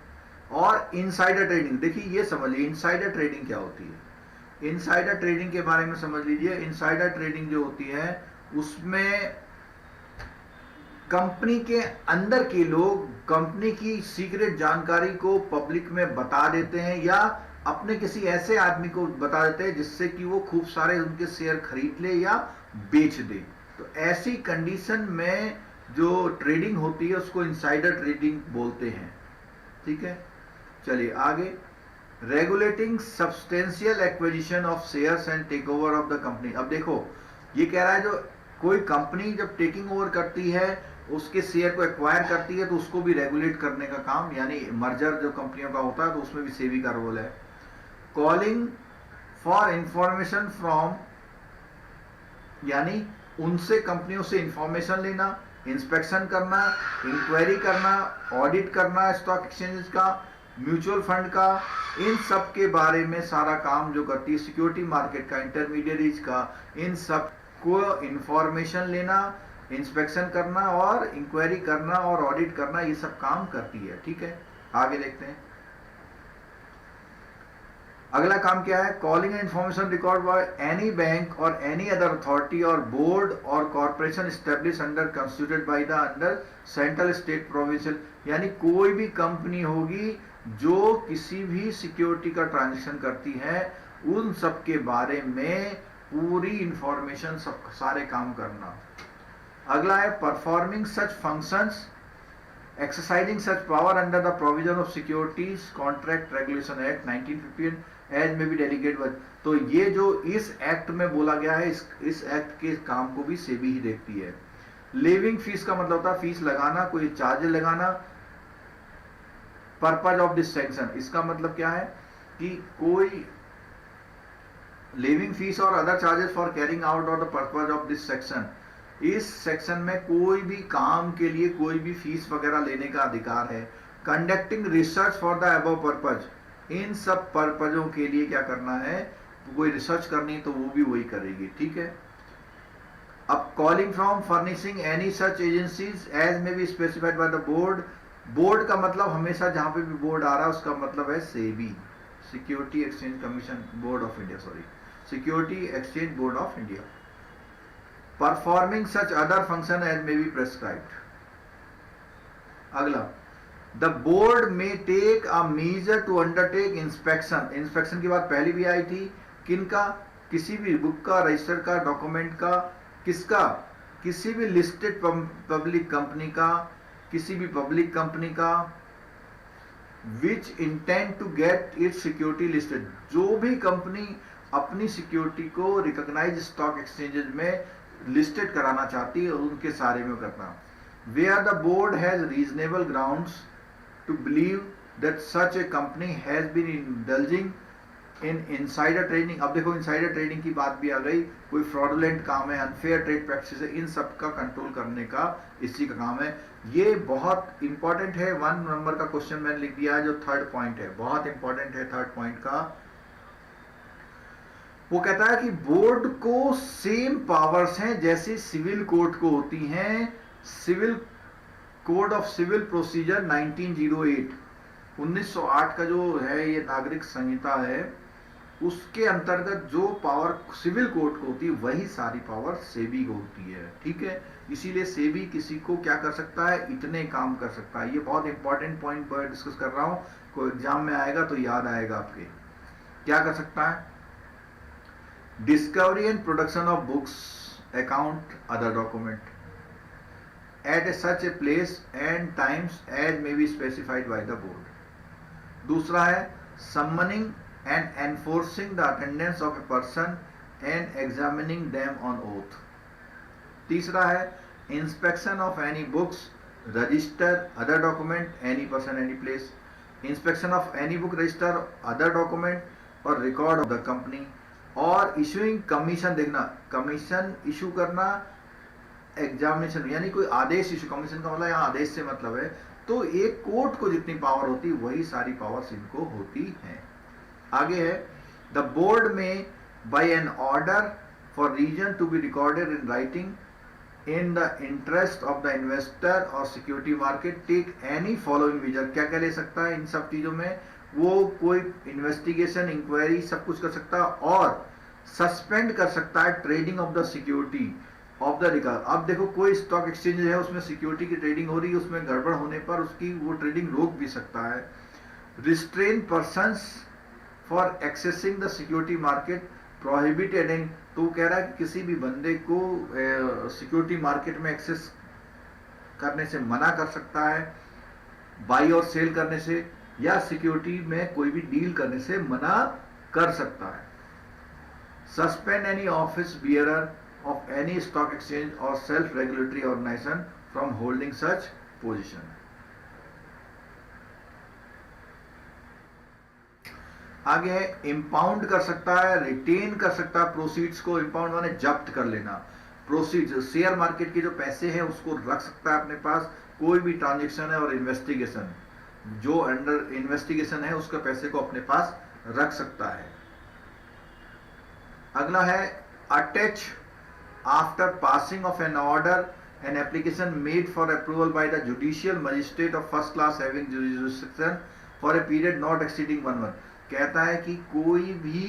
और इनसाइडर ट्रेडिंग, देखिए ये समझ लीजिए इनसाइडर ट्रेडिंग क्या होती है। इनसाइडर ट्रेडिंग के बारे में समझ लीजिए। इनसाइडर ट्रेडिंग जो होती है उसमें कंपनी के अंदर के लोग कंपनी की सीक्रेट जानकारी को पब्लिक में बता देते हैं या अपने किसी ऐसे आदमी को बता देते हैं जिससे कि वो खूब सारे उनके शेयर खरीद ले या बेच दे। तो ऐसी कंडीशन में जो ट्रेडिंग होती है उसको इनसाइडर ट्रेडिंग बोलते हैं। ठीक है, चलिए आगे। Regulating substantial acquisition of shares and take over of the company. अब देखो ये कह रहा है जो कोई कंपनी जब टेकिंग ओवर करती है, उसके शेयर को एक्वायर करती है, तो उसको भी रेगुलेट करने का काम, यानी मर्जर जो कंपनियों का होता है तो उसमें भी सेबी का रोल है। कॉलिंग फॉर इंफॉर्मेशन फ्रॉम, यानी उनसे कंपनियों से इंफॉर्मेशन लेना, इंस्पेक्शन करना, इंक्वायरी करना, ऑडिट करना स्टॉक एक्सचेंजेस का, म्यूचुअल फंड का, इन सब के बारे में सारा काम जो करती है सिक्योरिटी मार्केट का, इंटरमीडिएरीज का, इन सब को इंफॉर्मेशन लेना, इंस्पेक्शन करना और इंक्वायरी करना और ऑडिट करना, ये सब काम करती है। ठीक है, आगे देखते हैं। अगला काम क्या है? Calling information record by any bank और एनी अदर अथॉरिटी और बोर्ड और corporation establish under constituted by the under central state provincial, यानी कोई भी कंपनी होगी जो किसी भी सिक्योरिटी का ट्रांजैक्शन करती है, उन सब के बारे में पूरी इंफॉर्मेशन, सब सारे काम करना। अगला है performing such functions exercising such power under the provision of securities contract regulation act 1915 as may be delegate. तो ये जो इस एक्ट में बोला गया है, इस एक्ट के काम को भी सेबी ही देखती है। लिविंग फीस का मतलब होता है फीस लगाना, कोई चार्ज लगाना। पर्पज ऑफ दिस सेक्शन, इसका मतलब क्या है कि कोई लिविंग फीस और other charges for carrying out of the purpose of this section, इस सेक्शन में कोई भी काम के लिए कोई भी फीस वगैरह लेने का अधिकार है। Conducting research for the above purpose, इन सब पर्पजों के लिए क्या करना है, कोई रिसर्च करनी है तो वो भी वही करेगी। ठीक है, अब calling from furnishing any such agencies as may be specified by the board. Board का मतलब हमेशा जहां पे भी बोर्ड आ रहा है उसका मतलब है SEBI, security exchange commission board of India, sorry security exchange board of India. Performing such other function as may be prescribed. अगला, the board may take a measure to undertake inspection. Inspection की बात पहले भी आई थी, किनका? किसी भी book का, रजिस्टर का, डॉक्यूमेंट का, किसका? किसी भी लिस्टेड पब्लिक कंपनी का, किसी भी पब्लिक कंपनी का, which intend to get its security listed, जो भी कंपनी अपनी सिक्योरिटी को रिकॉग्नाइज स्टॉक एक्सचेंजेस में लिस्टेड कराना चाहती है, उनके सारे में करना। Where the board has reasonable grounds to believe that such a company has been indulging in insider trading. अब देखो इनसाइडर ट्रेडिंग की बात भी आ गई, कोई फ्रॉडुलेंट काम है, अनफेयर ट्रेड प्रैक्टिस है, इन सब का कंट्रोल करने का इसी का काम है। ये बहुत इंपॉर्टेंट है, 1 नंबर का क्वेश्चन मैंने लिख दिया है जो थर्ड पॉइंट है, बहुत इंपॉर्टेंट है थर्ड पॉइंट का। वो कहता है कि बोर्ड को सेम पावर्स हैं जैसे सिविल कोर्ट को होती हैं। Civil code of civil procedure 1908 1908 का जो है ये नागरिक संहिता है, उसके अंतर्गत जो पावर सिविल कोर्ट को होती है वही सारी पावर सेबी को होती है। ठीक है, इसीलिए सेबी किसी को क्या कर सकता है, इतने काम कर सकता है। ये बहुत इंपॉर्टेंट पॉइंट डिस्कस कर रहा हूं, कोई एग्जाम में आएगा तो याद आएगा आपके। क्या कर सकता है? Discovery and production of books, account, other document at such a place and times as may be specified by the board. दूसरा है summoning and enforcing the attendance of a person and examining them on oath. तीसरा है inspection of any books, register, other document, any person, any place. Inspection of any book, register, other document और record of the company. और issuing commission, देखना commission issue करना, examination यानी कोई आदेश issue, commission का मतलब यहाँ आदेश से मतलब है। तो एक कोर्ट को जितनी पावर होती है वही सारी पावर्स इनको होती हैं। आगे है the board may by an order for reason to be recorded in writing in the interest of the investor और security market take any following measure. क्या क्या ले सकता है इन सब चीजों में? वो कोई इन्वेस्टिगेशन, इंक्वायरी सब कुछ कर सकता है और सस्पेंड कर सकता है trading of the security, of the record. अब देखो कोई स्टॉक एक्सचेंज है उसमें सिक्योरिटी की ट्रेडिंग हो रही है, उसमें गड़बड़ होने पर उसकी वो ट्रेडिंग रोक भी सकता है। Restrain persons for accessing the security market prohibited इन, तो कह रहा है कि किसी भी बंदे को सिक्योरिटी मार्केट में एक्सेस करने से मना कर सकता है, बाई और सेल करने से, या सिक्योरिटी में कोई भी डील करने से मना कर सकता है। Suspend any office bearer of any stock exchange or self-regulatory organization from holding such position। आगे है इम्पाउंड कर सकता है, रिटेन कर सकता है प्रोसीड्स को। इम्पाउंड माने जब्त कर लेना। प्रोसीड्स शेयर मार्केट के जो पैसे हैं उसको रख सकता है अपने पास। कोई भी ट्रांजेक्शन है और इन्वेस्टिगेशन, जो अंडर इन्वेस्टिगेशन है उसके पैसे को अपने पास रख सकता है। अगला है attach after passing of an order an application made for approval by the judicial magistrate of first class having jurisdiction for a period not exceeding 1 month। कहता है कि कोई भी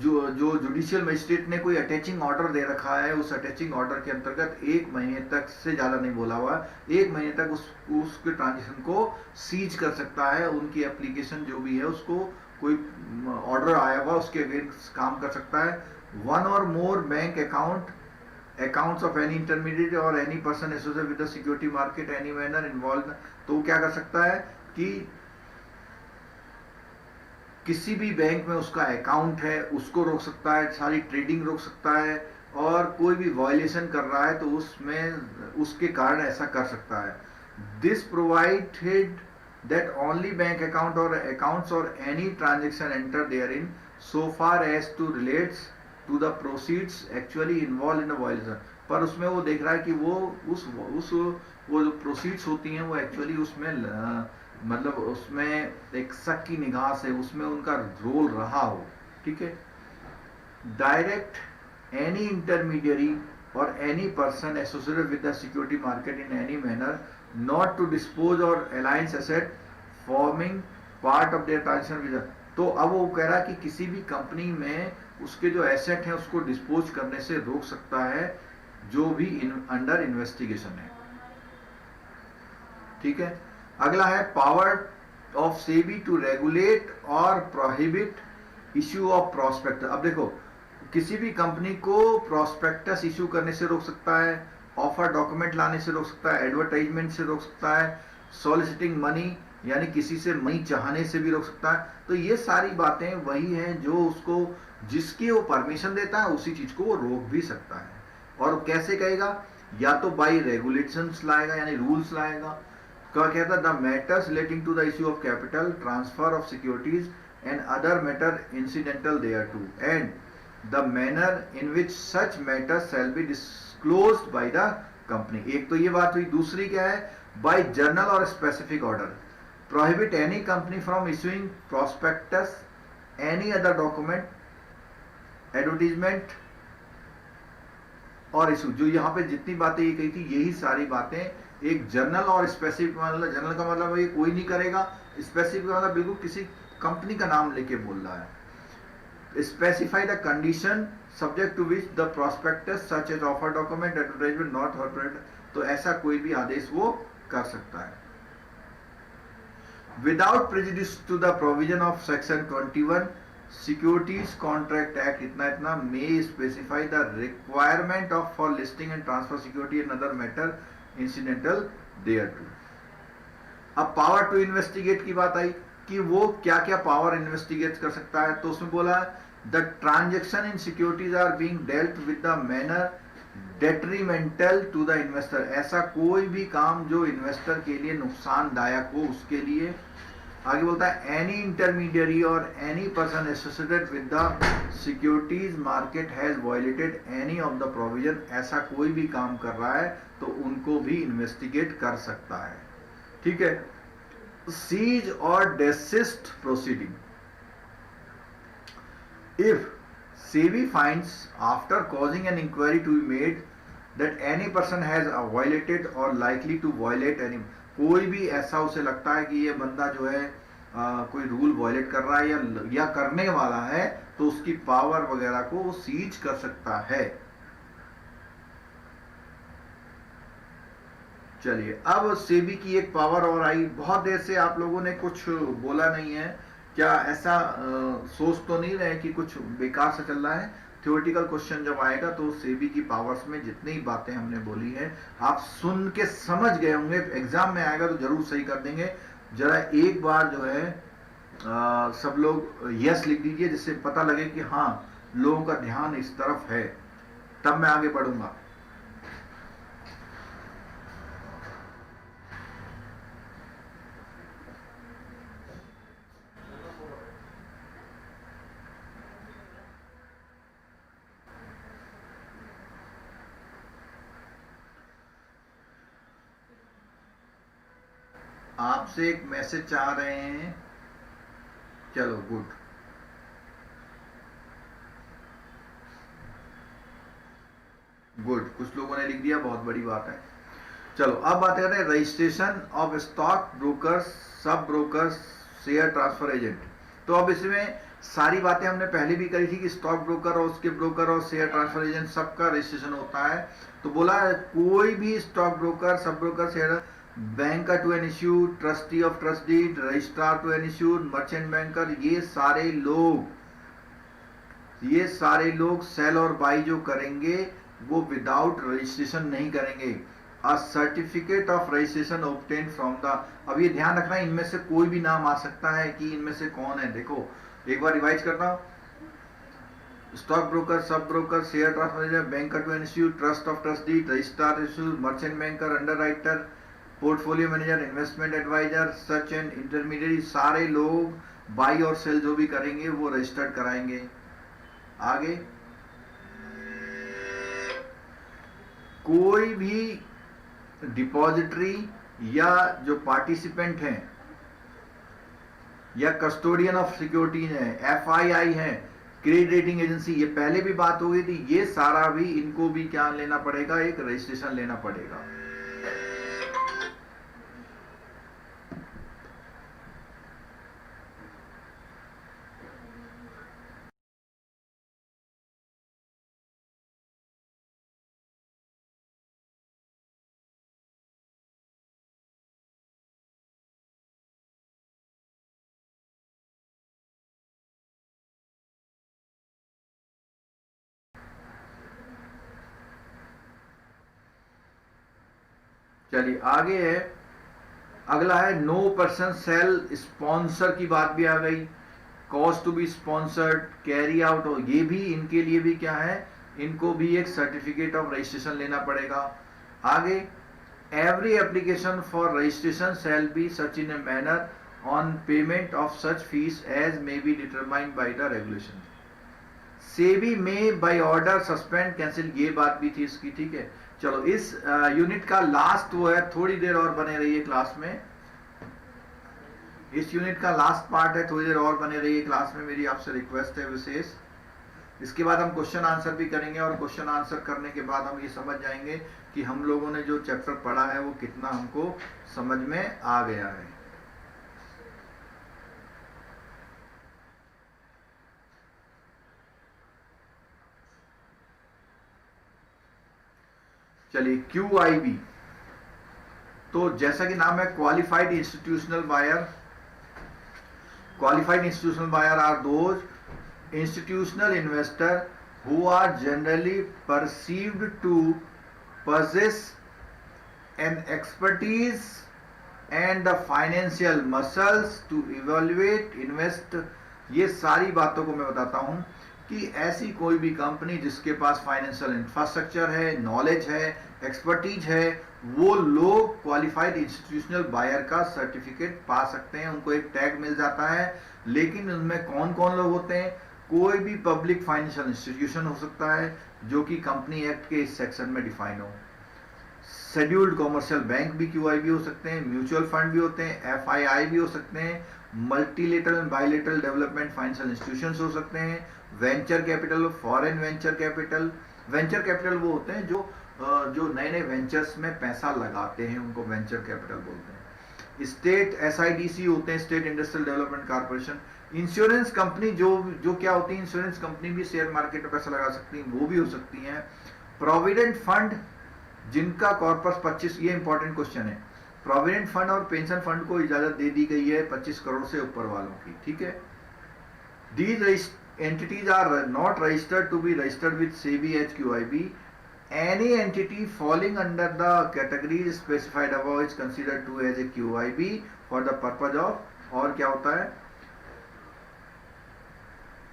जो जुडिशियल मजिस्ट्रेट ने कोई अटैचिंग ऑर्डर दे रखा है, उस अटैचिंग ऑर्डर के अंतर्गत 1 महीने तक से ज्यादा नहीं बोला हुआ, 1 महीने तक उसके ट्रांजेक्शन को सीज कर सकता है। उनकी एप्लीकेशन जो भी है उसको कोई ऑर्डर आया हुआ उसके अगेंस्ट काम कर सकता है। वन और मोर bank accounts of any intermediary or any person associated with the security market any manner involved, तो क्या कर सकता है कि किसी भी बैंक में उसका अकाउंट है उसको रोक सकता है, सारी ट्रेडिंग रोक सकता है, और कोई भी वायलेशन कर रहा है तो उसमें उसके कारण ऐसा कर सकता है। This provided that only bank account or accounts or any transaction enter therein so far as to relates to the proceeds actually involved in the violation। पर उसमें वो देख रहा है कि वो वो जो प्रोसीड्स होती हैं वो एक्चुअली उसमें मतलब उसमें एक शक की निगाह से उसमें उनका रोल रहा हो। ठीक है। डायरेक्ट एनी इंटरमीडियरी और any person associated with the security market in any manner not to dispose or alliance asset forming part of their transaction with। तो अब वो कह रहा है कि किसी भी कंपनी में उसके जो एसेट है उसको डिस्पोज करने से रोक सकता है जो भी अंडर इन्वेस्टिगेशन है। ठीक है। अगला है power of SEBI to regulate or prohibit issue of prospectus. अब देखो किसी भी कंपनी को प्रोस्पेक्टस इश्यू करने से रोक सकता है, ऑफर डॉक्यूमेंट लाने से रोक सकता है, एडवर्टाइजमेंट से रोक सकता है, सॉलिसिटिंग मनी यानी किसी से मनी चाहने से भी रोक सकता है। तो ये सारी बातें वही हैं जो उसको जिसकी वो परमिशन देता है उसी चीज को वो रोक भी सकता है। और कैसे कहेगा? या तो बाई रेगुलेशंस लाएगा यानी रूल्स लाएगा। क्या कहता है? The matters relating to the issue of capital, transfer of securities and other matter incidental thereto, and the manner in which such matters shall be closed by the company. एक तो ये बात हुई। दूसरी क्या है? By general or specific order prohibit any company from issuing prospectus any other document advertisement or issue. जो यहाँ पे जितनी बातें ये कही थी यही सारी बातें एक जर्नल और स्पेसिफिक, मतलब जर्नल का मतलब ये कोई नहीं करेगा, स्पेसिफिक मतलब बिल्कुल किसी कंपनी का नाम लेके बोल रहा है। Specify the condition subject to which the prospectus such as offer document advertisement not operated, तो ऐसा कोई भी आदेश वो कर सकता है। Without prejudice to the provision of section 21 Securities Contract Act, इतना may specify the requirement of for listing and transfer security and other matter incidental thereto। अब पावर टू इन्वेस्टिगेट की बात आई कि वो क्या क्या पावर इन्वेस्टिगेट कर सकता है। तो उसमें बोला the transaction in securities are being dealt with the manner detrimental to the investor. ऐसा कोई भी काम जो इन्वेस्टर के लिए नुकसानदायक हो उसके लिए। आगे बोलता है एनी इंटरमीडियरी और any person associated with the securities market has violated any of the provision. ऐसा कोई भी काम कर रहा है तो उनको भी इन्वेस्टिगेट कर सकता है। ठीक है। Siege or desist proceeding. If SEBI finds after causing an inquiry to be made that any person has violated or likely to violate any, कोई भी ऐसा उसे लगता है कि ये बंदा जो है कोई रूल वायलेट कर रहा है या करने वाला है तो उसकी पावर वगैरह को वो सीज कर सकता है। चलिए, अब सेबी की एक पावर और आई। बहुत देर से आप लोगों ने कुछ बोला नहीं है, क्या ऐसा सोच तो नहीं रहे कि कुछ बेकार से चल रहा है? थ्योरेटिकल क्वेश्चन जब आएगा तो सेबी की पावर्स में जितनी बातें हमने बोली है आप सुन के समझ गए होंगे, एग्जाम में आएगा तो जरूर सही कर देंगे। जरा एक बार जो है सब लोग यस लिख दीजिए, जिससे पता लगे कि हाँ लोगों का ध्यान इस तरफ है, तब मैं आगे बढ़ूंगा। आपसे एक मैसेज चाह रहे हैं, चलो गुड। गुड, कुछ लोगों ने लिख दिया, बहुत बड़ी बात है। चलो अब बात करते हैं रजिस्ट्रेशन ऑफ स्टॉक ब्रोकर्स, सब ब्रोकर्स, शेयर ट्रांसफर एजेंट। तो अब इसमें सारी बातें हमने पहले भी करी थी कि स्टॉक ब्रोकर और उसके ब्रोकर और शेयर ट्रांसफर एजेंट सबका रजिस्ट्रेशन होता है। तो बोला कोई भी stock broker, sub broker, share, banker to an issue, trustee of trust deed, registrar to an issue, merchant banker, ये सारे लोग सेल और बाई जो करेंगे वो विदाउट रजिस्ट्रेशन नहीं करेंगे। A certificate of registration obtain from the, अब ये ध्यान रखना इनमें से कोई भी नाम आ सकता है कि इनमें से कौन है। देखो एक बार रिवाइज करता हूं, stock broker, sub broker, share transfer, banker to institute, trust of trustee, registrar, merchant banker, underwriter, portfolio manager, investment adviser, such and intermediate, सारे लोग बाई और सेल जो भी करेंगे वो रजिस्टर्ड कराएंगे। आगे कोई भी डिपॉजिटरी या जो पार्टिसिपेंट हैं या कस्टोडियन ऑफ सिक्योरिटीज है, एफआईआई है, क्रेडिट रेटिंग एजेंसी, ये पहले भी बात हो गई थी, ये सारा भी इनको भी क्या लेना पड़ेगा, एक रजिस्ट्रेशन लेना पड़ेगा। चलिए आगे है, अगला है नो पर्सन सेल, स्पॉन्सर की बात भी आ गई, cost to be sponsored, carry out, ये भी इनके लिए भी क्या है, इनको भी एक सर्टिफिकेट ऑफ रजिस्ट्रेशन लेना पड़ेगा। आगे every application for registration shall be such in a manner on payment of such fees as may be determined by the regulation. SEBI में बाय ऑर्डर सस्पेंड कैंसिल, ये बात भी थी इसकी, ठीक है। चलो इस यूनिट का लास्ट वो है, थोड़ी देर और बने रहिए क्लास में, इस यूनिट का लास्ट पार्ट है, थोड़ी देर और बने रहिए क्लास में, मेरी आपसे रिक्वेस्ट है विशेष। इसके बाद हम क्वेश्चन आंसर भी करेंगे और क्वेश्चन आंसर करने के बाद हम ये समझ जाएंगे कि हम लोगों ने जो चैप्टर पढ़ा है वो कितना हमको समझ में आ गया है। चलिए QIB, तो जैसा कि नाम है qualified institutional buyer, qualified institutional buyer are those institutional investor who are generally perceived to possess an expertise and the financial muscles to evaluate, invest। ये सारी बातों को मैं बताता हूं कि ऐसी कोई भी कंपनी जिसके पास फाइनेंशियल इंफ्रास्ट्रक्चर है, नॉलेज है, एक्सपर्टीज है, वो लोग क्वालिफाइड इंस्टीट्यूशनल बायर का सर्टिफिकेट पा सकते हैं, उनको एक टैग मिल जाता है। लेकिन उनमें कौन कौन लोग होते हैं, कोई भी पब्लिक फाइनेंशियल इंस्टीट्यूशन हो सकता है जो कि कंपनी एक्ट के इस सेक्शन में डिफाइन हो, शेड्यूल्ड कॉमर्शियल बैंक भी QIB हो सकते हैं, म्यूचुअल फंड भी होते हैं, FII भी हो सकते हैं, multilateral and bilateral development financial institutions हो सकते हैं, venture capital, foreign venture capital. Venture capital वो होते हैं जो नए नए वेंचर्स में पैसा लगाते हैं, उनको वेंचर कैपिटल बोलते हैं। स्टेट SIDC होते हैं, state industrial development corporation. Insurance company जो क्या होती है, इंश्योरेंस कंपनी भी शेयर मार्केट में पैसा लगा सकती है, वो भी हो सकती हैं। प्रोविडेंट फंड जिनका कॉर्पस 25, ये इंपॉर्टेंट क्वेश्चन है, प्रोविडेंट फंड और पेंशन फंड को इजाजत दे दी गई है 25 करोड़ से ऊपर वालों की, ठीक है। These entities are not registered to be registered with SEBI as QIB. Any entity falling under the categories specified above is considered to as a QIB for the purpose of, और क्या होता है,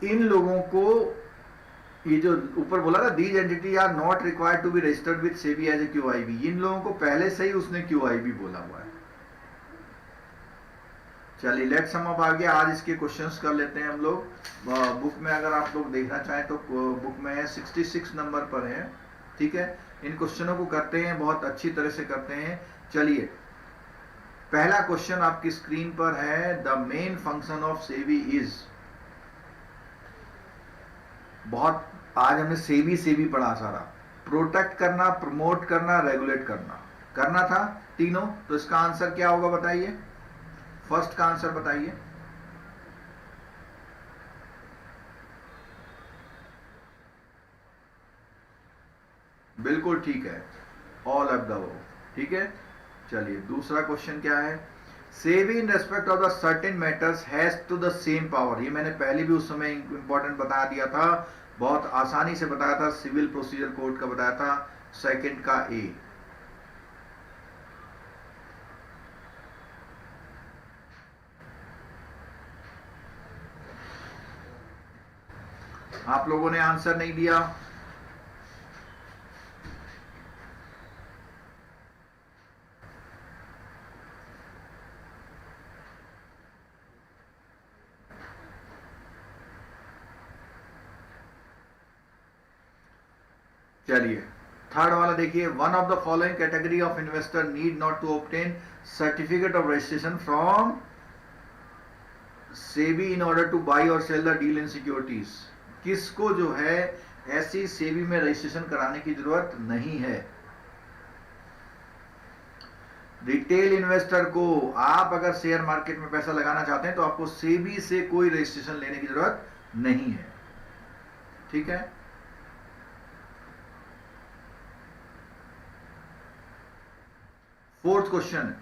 इन लोगों को, ये जो ऊपर बोला था these entities are not required to be registered with SEBI as a QIB, इन लोगों को पहले से ही उसने QIB बोला हुआ है। चलिए लेट सम अप आ गया, आज इसके क्वेश्चंस कर लेते हैं हम लोग। बुक में अगर आप लोग देखना चाहें तो बुक में 66 नंबर पर है, ठीक है। इन क्वेश्चनों को करते हैं, बहुत अच्छी तरह से करते हैं। चलिए पहला क्वेश्चन आपकी स्क्रीन पर है, the main function of SEBI is, बहुत आज हमने सेबी पढ़ा सारा, प्रोटेक्ट करना, प्रमोट करना, रेगुलेट करना था तीनों। तो इसका आंसर क्या होगा बताइए, फर्स्ट का आंसर बताइए। बिल्कुल ठीक है, ऑल ऑफ द अबव, ठीक है। चलिए दूसरा क्वेश्चन क्या है, SEBI in respect of the certain matters has to the same power, ये मैंने पहले भी उस समय इंपॉर्टेंट बता दिया था, बहुत आसानी से बताया था, सिविल प्रोसीजर कोड का बताया था, सेकंड का ए। आप लोगों ने आंसर नहीं दिया, चलिए थर्ड वाला देखिए, one of the following category of investor need not to obtain certificate of registration from SEBI in order to buy और sell the deal in securities, किसको जो है ऐसी सेबी में रजिस्ट्रेशन कराने की जरूरत नहीं है। रिटेल इन्वेस्टर को, आप अगर शेयर मार्केट में पैसा लगाना चाहते हैं तो आपको सेबी से कोई रजिस्ट्रेशन लेने की जरूरत नहीं है, ठीक है। Fourth question,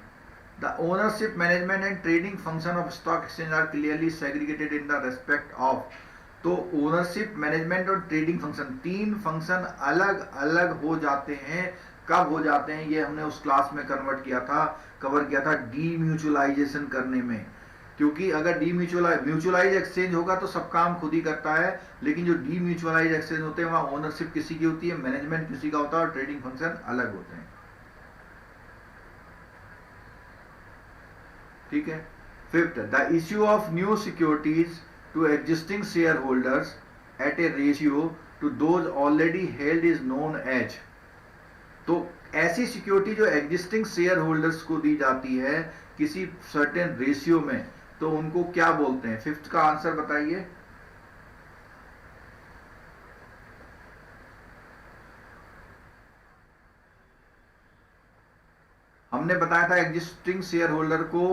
the ownership, management and trading function of stock exchange are clearly segregated in the respect of, तो ओनरशिप, मैनेजमेंट और ट्रेडिंग फंक्शन, तीन फंक्शन अलग अलग हो जाते हैं। कब हो जाते हैं, ये हमने उस क्लास में कवर किया था डीम्यूचुअलाइजेशन करने में, क्योंकि अगर म्यूचुअलाइज एक्सचेंज होगा तो सब काम खुद ही करता है, लेकिन जो डीम्यूचुअलाइज एक्सचेंज होते हैं वहां ओनरशिप किसी की होती है, मैनेजमेंट किसी का होता है और ट्रेडिंग फंक्शन अलग होते हैं, ठीक है। Fifth, the issue of new securities to existing shareholders at a ratio to those already held is known as, तो ऐसी सिक्योरिटी जो एग्जिस्टिंग शेयर होल्डर्स को दी जाती है किसी सर्टेन रेशियो में, तो उनको क्या बोलते हैं। फिफ्थ का आंसर बताइए। हमने बताया था एग्जिस्टिंग शेयर होल्डर को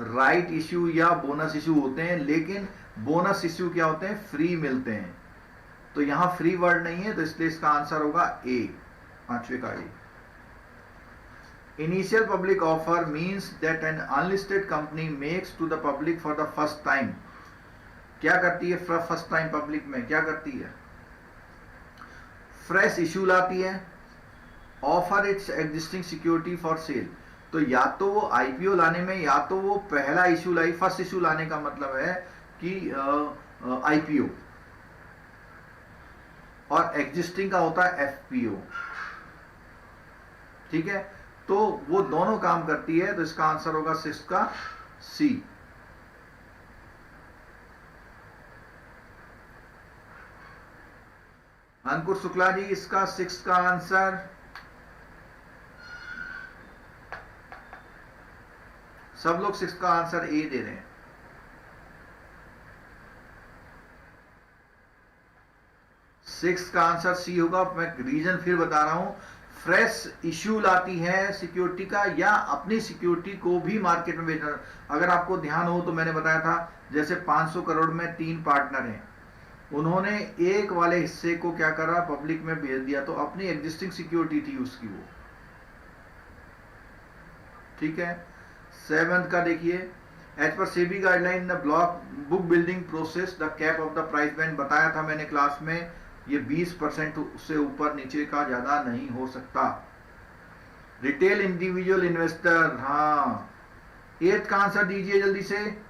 राइट इश्यू या बोनस इश्यू होते हैं, लेकिन बोनस इश्यू क्या होते हैं, फ्री मिलते हैं, तो यहां फ्री वर्ड नहीं है, तो इसलिए इसका आंसर होगा ए, पांचवे का A. Initial public offer means that an unlisted company makes to the public for the first time, क्या करती है फर्स्ट टाइम पब्लिक में, क्या करती है, फ्रेश इश्यू लाती है, offer it's existing security for sale, तो या तो वो आईपीओ लाने में, या तो वो पहला इश्यू लाई, फर्स्ट इश्यू लाने का मतलब है कि आईपीओ, और एग्जिस्टिंग का होता है एफपीओ, ठीक है। तो वो दोनों काम करती है, तो इसका आंसर होगा सिक्स का सी। अंकुर शुक्ला जी, इसका सिक्स का आंसर, सब लोग सिक्स का आंसर ए दे रहे हैं। सिक्स का आंसर सी होगा। मैं रीजन फिर बता रहा हूं, फ्रेश इश्यू लाती है सिक्योरिटी का, या अपनी सिक्योरिटी को भी मार्केट में बेचना। अगर आपको ध्यान हो तो मैंने बताया था, जैसे 500 करोड़ में 3 पार्टनर हैं, उन्होंने एक वाले हिस्से को क्या करा, पब्लिक में बेच दिया, तो अपनी एग्जिस्टिंग सिक्योरिटी थी उसकी वो, ठीक है। 7th का देखिए, as per SEBI guideline the block book building process the cap of the price band, बताया था मैंने क्लास में, ये 20% से ऊपर नीचे का ज्यादा नहीं हो सकता। रिटेल इंडिविजुअल इन्वेस्टर, हाँ 8th का आंसर दीजिए जल्दी से।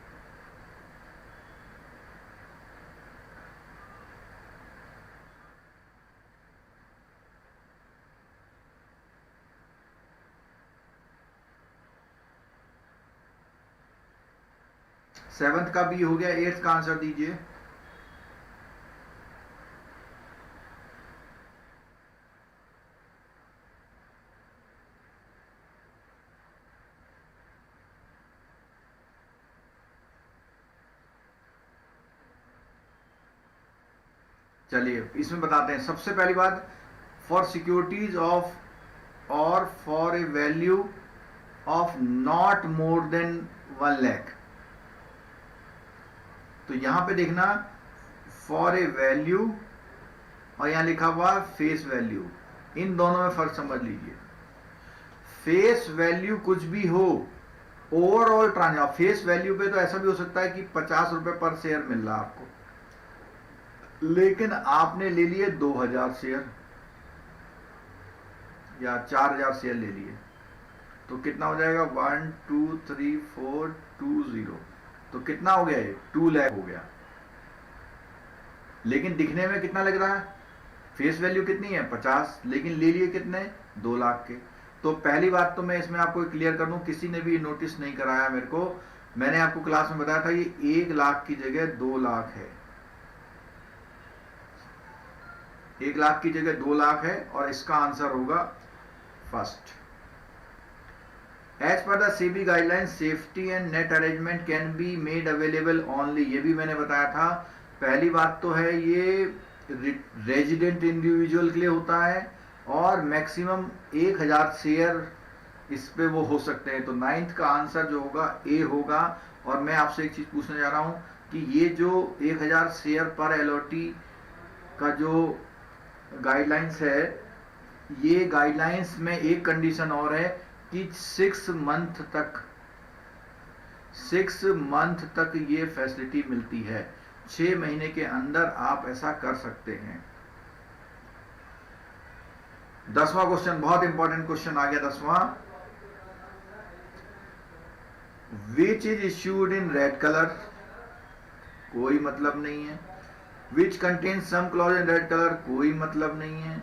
सेवंथ का बी हो गया, 8th का आंसर दीजिए। चलिए इसमें बताते हैं। सबसे पहली बात, फॉर सिक्योरिटीज ऑफ और for a value of not more than 1 lakh, तो यहां पे देखना फॉर ए वैल्यू और यहां लिखा हुआ फेस वैल्यू, इन दोनों में फर्क समझ लीजिए। फेस वैल्यू कुछ भी हो, ओवरऑल ट्रांजेक्शन फेस वैल्यू पे तो ऐसा भी हो सकता है कि 50 रुपए पर शेयर मिल रहा आपको, लेकिन आपने ले लिए 2000 शेयर या 4000 शेयर ले लिए, तो कितना हो जाएगा 1 2 3 4 2 0, तो कितना हो गया ये 2 लाख हो गया। लेकिन दिखने में कितना लग रहा है, फेस वैल्यू कितनी है 50, लेकिन ले लिए कितने 2 लाख के। तो पहली बात तो मैं इसमें आपको क्लियर कर दूं, किसी ने भी नोटिस नहीं कराया मेरे को, मैंने आपको क्लास में बताया था ये 1 लाख की जगह 2 लाख है, 1 लाख की जगह 2 लाख है, और इसका आंसर होगा first. As per the SEBI guideline safety and net arrangement can be made available only, ये भी मैंने बताया था। पहली बात तो है ये रेजिडेंट इंडिविजुअल के लिए होता है, और मैक्सिमम 1000 शेयर इस पे वो हो सकते हैं। तो 9th का आंसर जो होगा ए होगा। और मैं आपसे एक चीज पूछने जा रहा हूं कि ये जो 1000 शेयर पर एलओटी का जो गाइडलाइंस है, ये गाइडलाइंस में एक कंडीशन और है कि 6 मंथ तक ये फैसिलिटी मिलती है, 6 महीने के अंदर आप ऐसा कर सकते हैं। 10वां क्वेश्चन बहुत इंपॉर्टेंट क्वेश्चन आ गया 10वां, which is issued in red colour, कोई मतलब नहीं है। Which contain some clause in red colour, कोई मतलब नहीं है।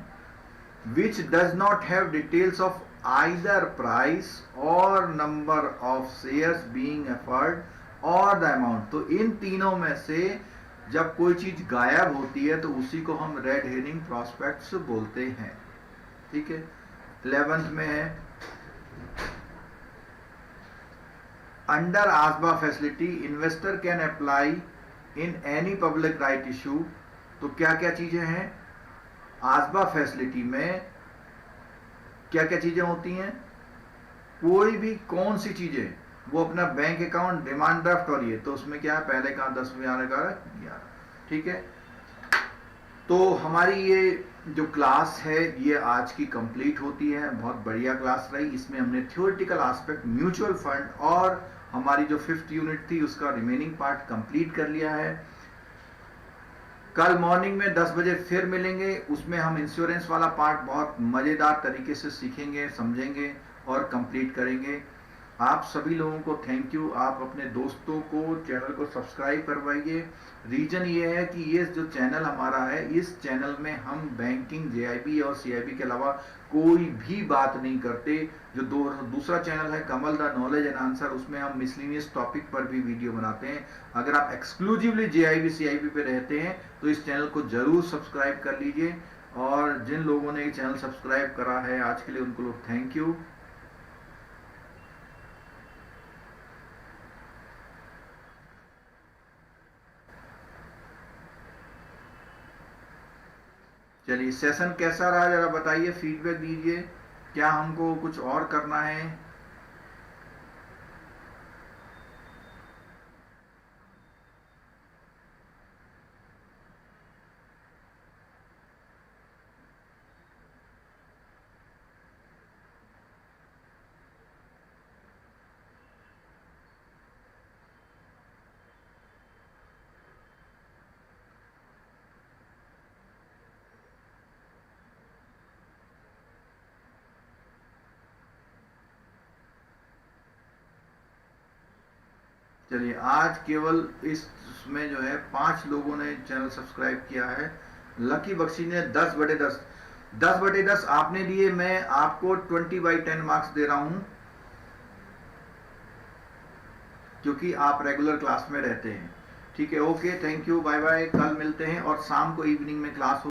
Which does not have details of either price or number of shares being offered or the amount, तो इन तीनों में से जब कोई चीज गायब होती है तो उसी को हम रेड हेरिंग प्रॉस्पेक्ट्स बोलते हैं, ठीक है। 11th में है, under ASBA facility investor can apply in any public right issue, तो क्या क्या चीजें हैं आसबा फैसिलिटी में, क्या क्या चीजें होती हैं, कोई भी कौन सी चीजें, वो अपना बैंक अकाउंट, डिमांड ड्राफ्ट, और ये तो उसमें क्या है पहले का 10 11 ठीक है। तो हमारी ये जो क्लास है ये आज की कंप्लीट होती है, बहुत बढ़िया क्लास रही। इसमें हमने थ्योरेटिकल एस्पेक्ट, म्यूचुअल फंड और हमारी जो 5th यूनिट थी उसका रिमेनिंग पार्ट कंप्लीट कर लिया है। कल मॉर्निंग में 10 बजे फिर मिलेंगे, उसमें हम इंश्योरेंस वाला पार्ट बहुत मजेदार तरीके से सीखेंगे, समझेंगे और कंप्लीट करेंगे। आप सभी लोगों को थैंक यू। आप अपने दोस्तों को चैनल को सब्सक्राइब करवाइए। रीजन ये है कि ये जो चैनल हमारा है, इस चैनल में हम बैंकिंग, जेआईबी और सीआईबी के अलावा कोई भी बात नहीं करते। जो दूसरा चैनल है कमल द नॉलेज एंड आंसर, उसमें हम मिसलिनियस टॉपिक पर भी वीडियो बनाते हैं। अगर आप एक्सक्लूसिवली जेआईबी सीआईबी पे रहते हैं तो इस चैनल को जरूर सब्सक्राइब कर लीजिए। और जिन लोगों ने ये चैनल सब्सक्राइब करा है आज के लिए उनको लोग थैंक यू। चलिए सेशन कैसा रहा जरा बताइए, फीडबैक दीजिए। क्या हमको कुछ और करना है? चलिए आज केवल इसमें जो है 5 लोगों ने चैनल सब्सक्राइब किया है। लकी बख्शी ने 10/10 10/10 आपने दिए, मैं आपको 20/10 मार्क्स दे रहा हूं क्योंकि आप रेगुलर क्लास में रहते हैं। ठीक है, okay, thank you, bye bye. कल मिलते हैं और शाम को इवनिंग में क्लास